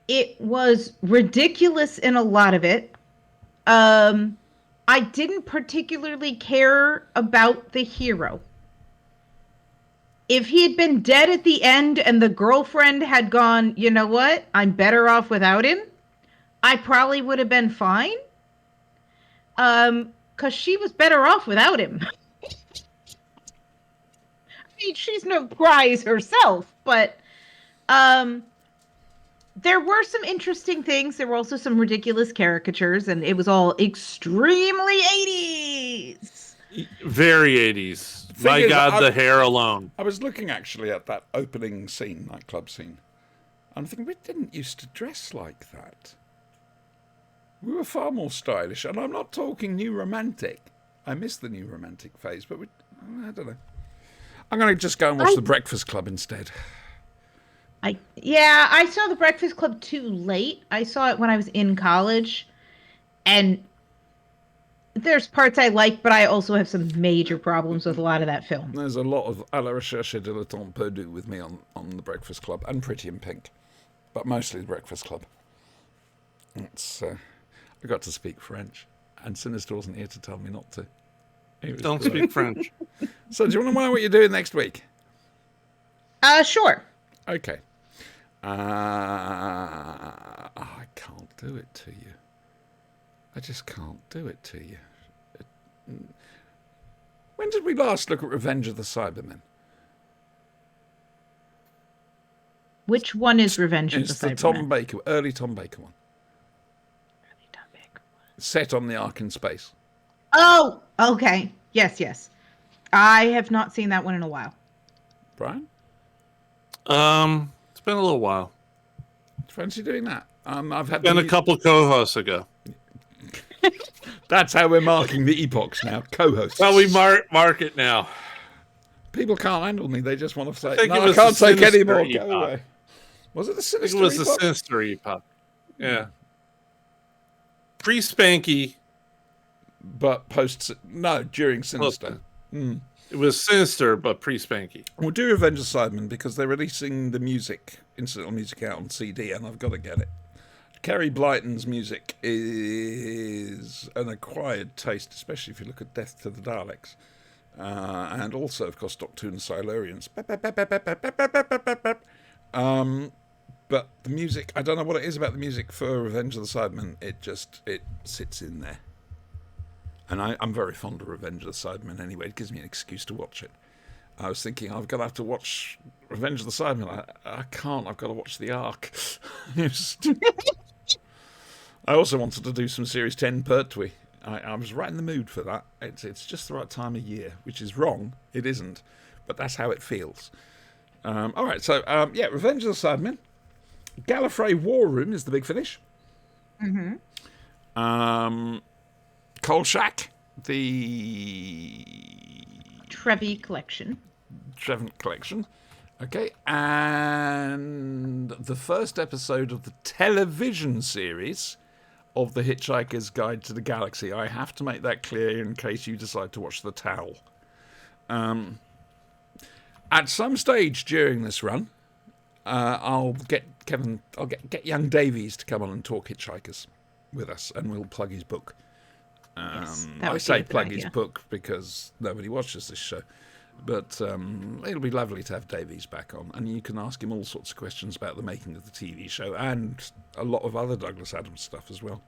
It was ridiculous in a lot of it. I didn't particularly care about the hero. If he had been dead at the end and the girlfriend had gone, you know what? I'm better off without him. I probably would have been fine. Because she was better off without him. I mean, she's no prize herself, but there were some interesting things. There were also some ridiculous caricatures, and it was all extremely 80s. Very 80s. Thing My is, God, the hair alone. I was looking actually at that opening scene, nightclub scene. I'm thinking, we didn't used to dress like that. We were far more stylish, and I'm not talking new romantic. I miss the new romantic phase, but I don't know. I'm going to just go and watch The Breakfast Club instead. I saw The Breakfast Club too late. I saw it when I was in college, and there's parts I like, but I also have some major problems with a lot of that film. There's a lot of à la recherche de le temps perdu with me on The Breakfast Club, and Pretty in Pink, but mostly The Breakfast Club. It's I got to speak French, and Sinister wasn't here to tell me not to. Don't speak French. So do you want to know what you're doing next week? Sure. Okay. I can't do it to you. I just can't do it to you. When did we last look at Revenge of the Cybermen? Which one is Revenge of It's the the Cybermen? early Tom Baker one. Set on the Ark in space. Oh, okay. Yes. I have not seen that one in a while. Brian? It's been a little while. Fancy doing that? I've had Been a couple co-hosts ago. That's how we're marking the epochs now. Co-hosts. Well, we mark it now. People can't handle me. They just want to say, think no, it I was can't the take any Sinister more. epoch. Go away. Was it the I think Sinister it was the epoch? Sinister epoch. Yeah. Pre-Spanky. But during Sinister. It was Sinister, but pre-Spanky. We'll do Revenge of Cybermen because they're releasing the music, incidental music out on CD, and I've got to get it. Kerry Blyton's music is an acquired taste, especially if you look at Death to the Daleks. And also, of course, Doctor Who and Silurians. But the music, I don't know what it is about the music for Revenge of the Cybermen. It sits in there. And I'm very fond of Revenge of the Cybermen anyway. It gives me an excuse to watch it. I was thinking, I'm going to have to watch Revenge of the Cybermen. I can't. I've got to watch the Ark. I also wanted to do some Series 10 Pertwee. I was right in the mood for that. It's just the right time of year, which is wrong. It isn't. But that's how it feels. All right, so, Revenge of the Cybermen. Gallifrey War Room is the big finish. Mm-hmm. Kolchak, the Trevi Collection. Trevant Collection. Okay, and the first episode of the television series of The Hitchhiker's Guide to the Galaxy. I have to make that clear in case you decide to watch The Towel. At some stage during this run, I'll get young Davies to come on and talk Hitchhikers with us, and we'll plug his book. Yes, I say plug his book because nobody watches this show. But it'll be lovely to have Davies back on, and you can ask him all sorts of questions about the making of the TV show and a lot of other Douglas Adams stuff as well.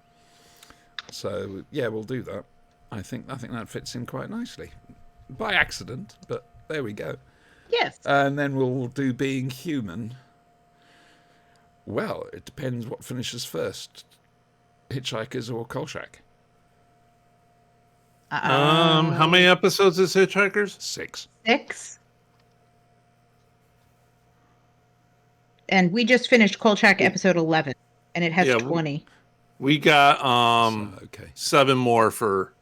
So yeah, we'll do that. I think that fits in quite nicely, by accident, but there we go. Yes. And then we'll do Being Human. Well, it depends what finishes first, Hitchhikers or Kolchak. How many episodes is Hitchhikers? 6. 6. and we just finished Kolchak episode 11, and it has Yeah, 20. We got Okay. 7 more for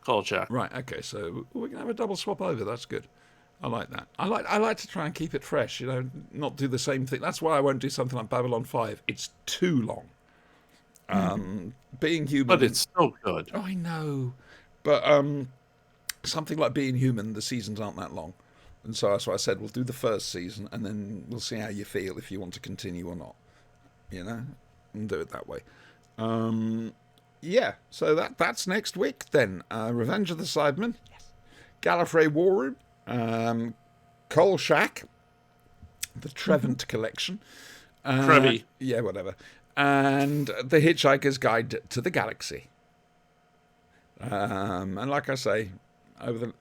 Kolchak. Right. Okay. So we can have a double swap over. That's good. I like that. I like to try and keep it fresh. You know, not do the same thing. That's why I won't do something like Babylon 5. It's too long. Being Human. But it's so good. Oh, I know. But something like Being Human, the seasons aren't that long. And so that's why I said we'll do the first season and then we'll see how you feel if you want to continue or not. You know? And do it that way. Yeah, so that's next week then. Revenge of the Cybermen. Yes. Gallifrey War Room. Kolchak. The Trevant Collection. Trevi. Yeah, whatever. And The Hitchhiker's Guide to the Galaxy. And like I say,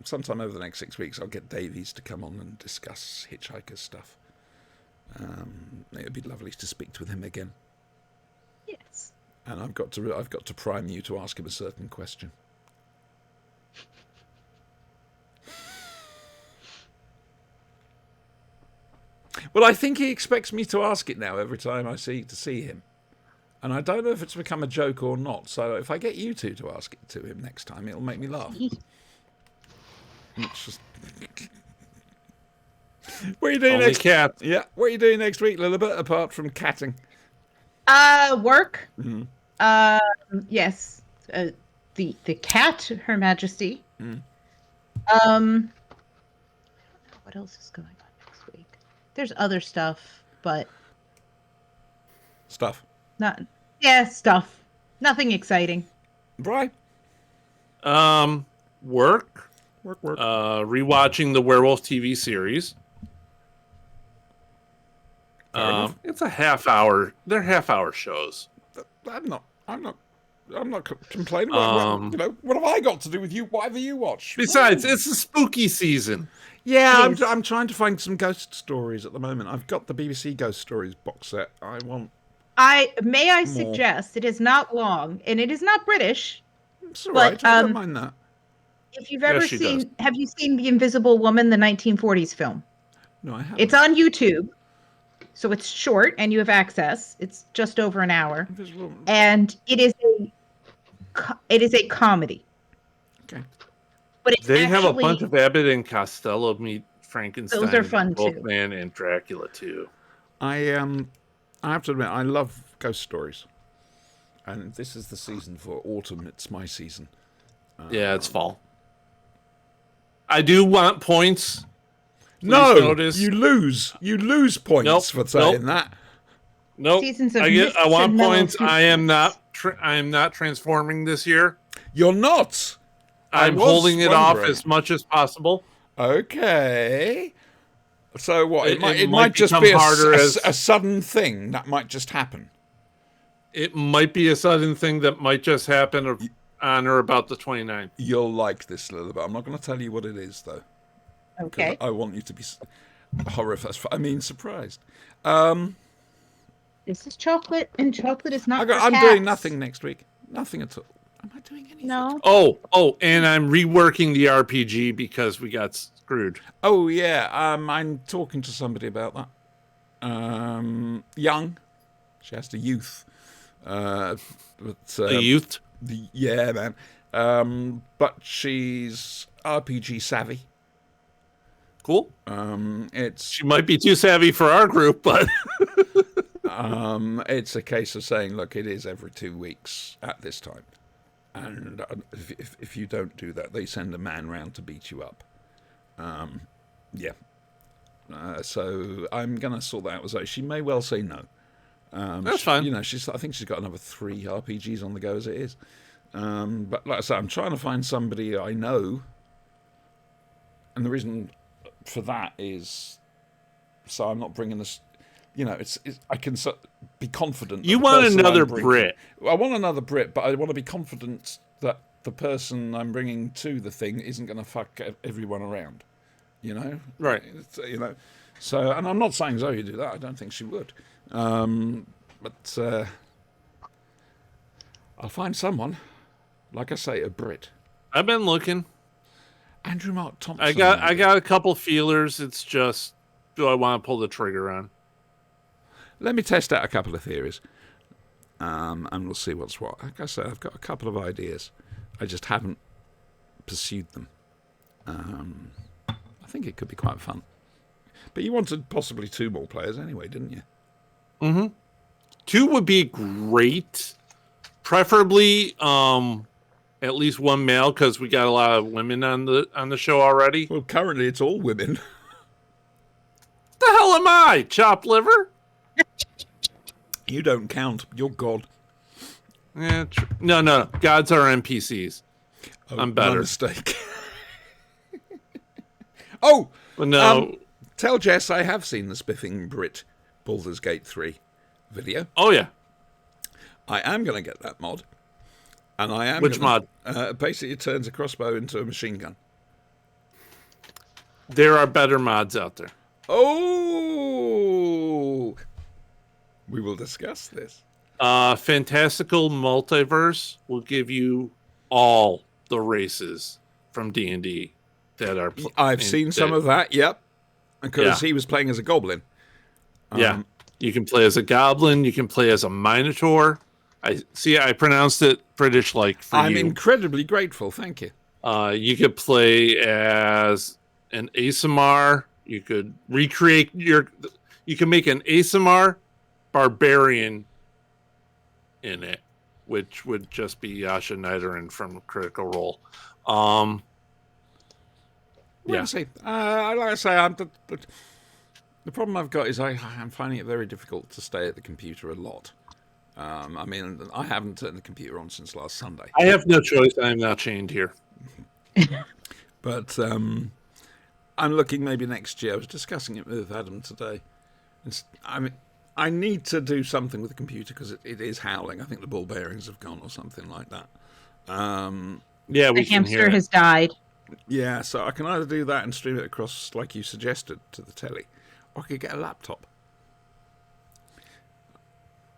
sometime over the next 6 weeks, I'll get Davies to come on and discuss Hitchhiker's stuff. It would be lovely to speak with him again. Yes. And I've got to prime you to ask him a certain question. Well, I think he expects me to ask it now every time I see him. And I don't know if it's become a joke or not. So if I get you two to ask it to him next time, it'll make me laugh. It's just... What are you doing Only next? cat. Yeah, what are you doing next week, Lilibet, apart from catting? Work. Yes. The cat, Her Majesty. What else is going on next week? There's other stuff, but Stuff. stuff. Nothing exciting. Right. Work. Work. Rewatching the Werewolf TV series. Fair enough. It's a half hour. They're half-hour shows. I'm not complaining. What have I got to do with you? Whatever you watch. Besides, it's a spooky season. Yeah, Yes. I'm trying to find some ghost stories at the moment. I've got the BBC Ghost Stories box set. I want. I suggest it is not long and it is not British. It's all But, right. I don't mind that. If you've ever she seen, does. have you seen The Invisible Woman, the 1940s film? No, I haven't. It's on YouTube, so it's short and you have access. It's just over an hour, Invisible. and it is a comedy. Okay. But it's They have a actually- bunch of Abbott and Costello meet Frankenstein. Those are fun, too. Wolfman and Dracula too. I have to admit, I love ghost stories, and this is the season for autumn. It's my season. Yeah, it's fall. I do want points. No, notice- you lose. You lose points Nope, for saying that. Nope. Seasons of I Mists want and Mellow points. I am Futures. not transforming this year. You're not. I I'm was holding it off wondering. as much as possible. Okay. So what? It It might might just become be harder as- a sudden thing that might just happen. It might be a sudden thing that might just happen on or about the 29th. You'll like this a little bit. I'm not going to tell you what it is though. 'Cause Okay. I want you to be horrified. I mean, surprised. This is chocolate, and chocolate is not. I'm for doing cats. nothing next week. Nothing at all. Am I doing anything? No. Oh, and I'm reworking the RPG because we got screwed. Oh yeah. I'm talking to somebody about that. Young. She has to youth. But The youth. yeah, man. But she's RPG savvy. Cool. It's She might be too savvy for our group, but it's a case of saying, look, it is every 2 weeks at this time, and if you don't do that, they send a man round to beat you up. Yeah. So I'm gonna sort that out with Zoe. She may well say no. That's fine. You know, I think she's got another 3 RPGs on the go as it is. But like I said, I'm trying to find somebody I know, and the reason for that is so I'm not bringing this. You know, it's I can be confident. that you the want person I'm another bringing- Brit. I want another Brit, but I want to be confident that the person I'm bringing to the thing isn't going to fuck everyone around. You know, Right. You know, so and I'm not saying Zoe would do that. I don't think she would. But I'll find someone. Like I say, a Brit. I've been looking. Andrew Mark Thompson. I got a couple feelers. It's just, do I want to pull the trigger on? Let me test out a couple of theories, and we'll see what's what. Like I say, I've got a couple of ideas. I just haven't pursued them. I think it could be quite fun. But you wanted possibly 2 more players anyway, didn't you? Mm-hmm. 2 would be great. Preferably at least 1 male, because we got a lot of women on the show already. Well, currently it's all women. The hell am I? Chopped liver? You don't count. You're God. Yeah, no. Gods are NPCs. Oh, I'm better. My mistake. Oh! But no. Tell Jess I have seen the Spiffing Brit Baldur's Gate 3 video. Oh, yeah. I am going to get that mod. And I am Which mod? Basically, it turns a crossbow into a machine gun. There are better mods out there. Oh! We will discuss this. Fantastical Multiverse will give you all the races from D&D that are... I've seen some of that, yep. Because he was playing as a goblin. Yeah. You can play as a goblin. You can play as a minotaur. I pronounced it British-like for I'm you. incredibly grateful, thank you. You could play as an Aasimar. You could recreate you can make an Aasimar barbarian in it, which would just be Yasha Nidoran from Critical Role. Like I say, the problem I've got is I'm finding it very difficult to stay at the computer a lot. I mean, I haven't turned the computer on since last Sunday. I have no choice. I am now chained here. But I'm looking maybe next year. I was discussing it with Adam today. I need to do something with the computer because it is howling. I think the ball bearings have gone or something like that. Yeah, The hamster has died. Yeah, so I can either do that and stream it across, like you suggested, to the telly, or I could get a laptop.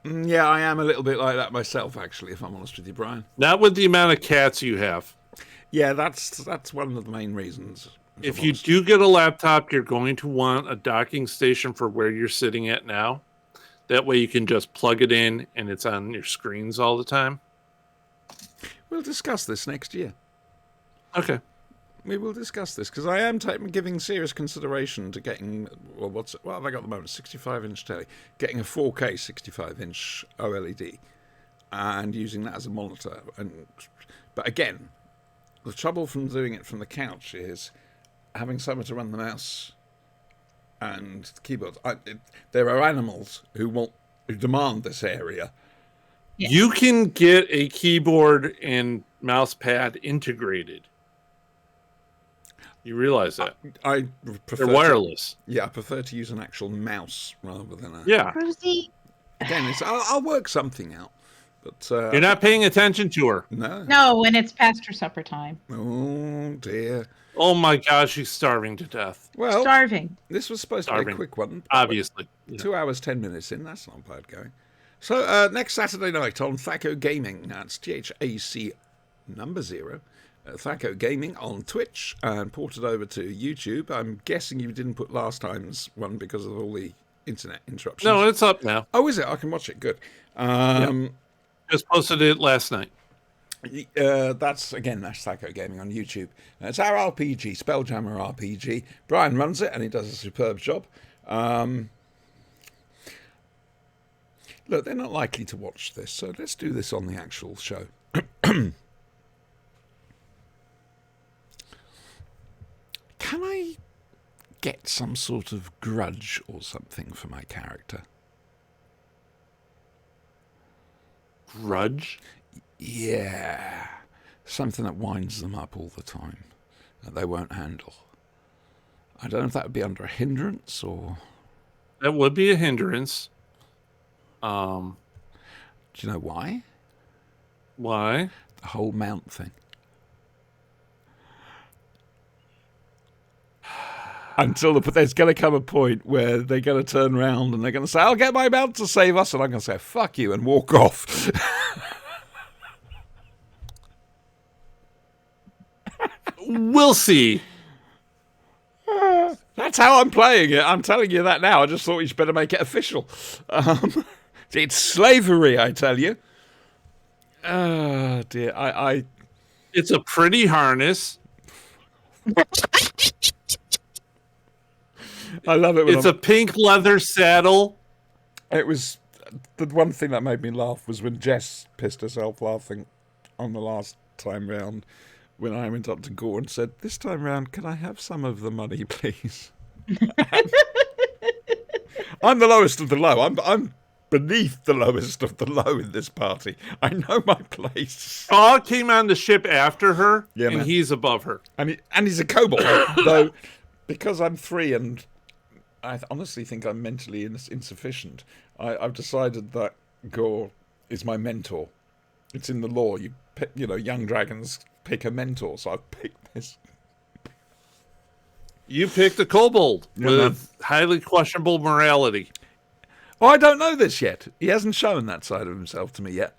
Yeah, I am a little bit like that myself, actually, if I'm honest with you, Brian. Not with the amount of cats you have. Yeah, that's one of the main reasons. If you do get a laptop, you're going to want a docking station for where you're sitting at now. That way you can just plug it in and it's on your screens all the time. We'll discuss this next year. Okay. We will discuss this because I am giving serious consideration to getting what have I got at the moment? 65-inch telly, getting a 4K 65-inch OLED, and using that as a monitor. But again, the trouble from doing it from the couch is having somewhere to run the mouse and the keyboard. There are animals who demand this area. Yeah. You can get a keyboard and mouse pad integrated. You realize that? I prefer They're wireless. I prefer to use an actual mouse rather than a. Yeah. Rosie. Again, I'll work something out. But You're not paying attention to her. No, when it's past her supper time. Oh dear. Oh my gosh, she's starving to death. Well, Starving. this was supposed to be a quick one. Obviously. 2 hours, 10 minutes in. That's not bad going. So next Saturday night on Thaco Gaming, that's THAC number 0. Thaco Gaming on Twitch and ported over to YouTube. I'm guessing you didn't put last time's one because of all the internet interruptions. No, it's up now. Oh, is it? I can watch it. Good. Just posted it last night. That's Thaco Gaming on YouTube. It's our RPG, Spelljammer RPG. Brian runs it and he does a superb job. Look, they're not likely to watch this, so let's do this on the actual show. Can I get some sort of grudge or something for my character? Grudge? Yeah. Something that winds them up all the time that they won't handle. I don't know if that would be under a hindrance or... That would be a hindrance. Do you know why? Why? The whole mount thing. There's going to come a point where they're going to turn around and they're going to say, I'll get my mount to save us. And I'm going to say, fuck you, and walk off. We'll see. That's That's how I'm playing it. I'm telling you that now. I just thought you better make it official. It's slavery, I tell you. Oh, dear. It's a pretty harness. I love it when It's a pink leather saddle. It was... The one thing that made me laugh was when Jess pissed herself laughing on the last time round when I went up to Gore and said, "This time round, can I have some of the money, please?" I'm the lowest of the low. I'm beneath the lowest of the low in this party. I know my place. Paul came on the ship after her, Yeah, and man. he's above her. And he's a kobold, though, because I'm 3 and I honestly think I'm mentally insufficient. I've decided that Gore is my mentor. It's in the law. You pick, young dragons pick a mentor, so I've picked this. You picked a kobold Yeah, with highly questionable morality. Oh, I don't know this yet. He hasn't shown that side of himself to me yet.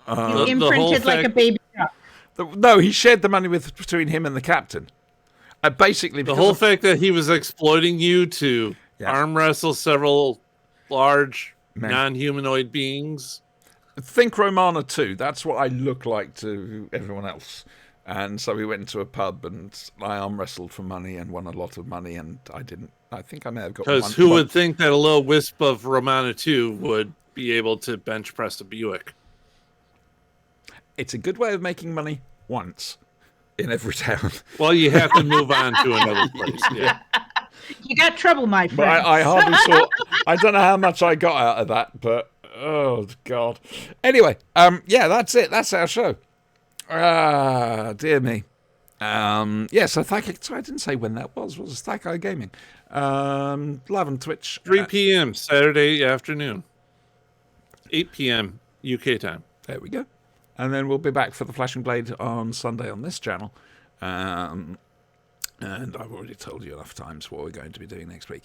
You the whole imprinted like a fact- baby duck. No, he shared the money between him and the captain. Basically, The because whole of- fact that he was exploiting you to Yeah. arm wrestle several large Men. non-humanoid beings. think Romana too. That's what I look like to everyone else. And so we went to a pub and I arm wrestled for money and won a lot of money, and I didn't. I think I may have got one. Because who would think that a little wisp of Romana 2 would be able to bench press a Buick? It's a good way of making money once in every town. Well, you have to move on to another place. Yeah. You got trouble, my But friend. I hardly saw. I don't know how much I got out of that, but oh god. Anyway, yeah, that's it. That's our show. Dear me. Yeah. So Thakai. So I didn't say when that was. Was Thakai Gaming? Live on Twitch. 3 p.m. Saturday afternoon. 8 p.m. UK time. There we go. And then we'll be back for the Flashing Blade on Sunday on this channel. And I've already told you enough times what we're going to be doing next week.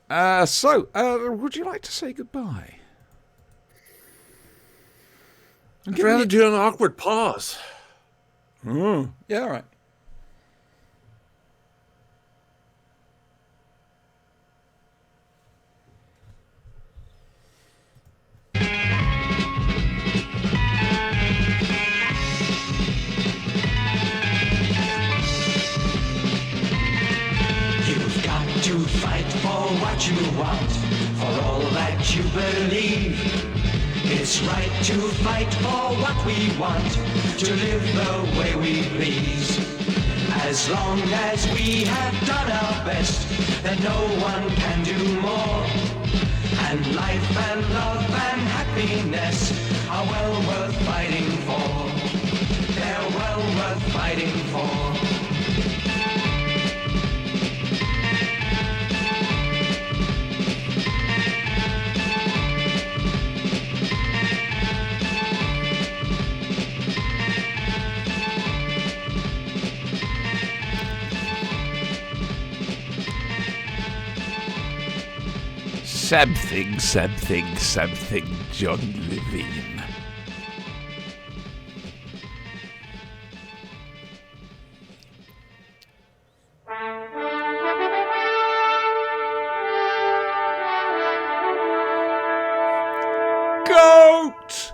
So, would you like to say goodbye? I'd rather do an awkward pause. Yeah, all right. You've got to fight for what you want, for all that you believe. It's right to fight for what we want, to live the way we please. As long as we have done our best, then no one can do more. And life and love and happiness are well worth fighting for. They're well worth fighting for. Something, John Levine. Goat!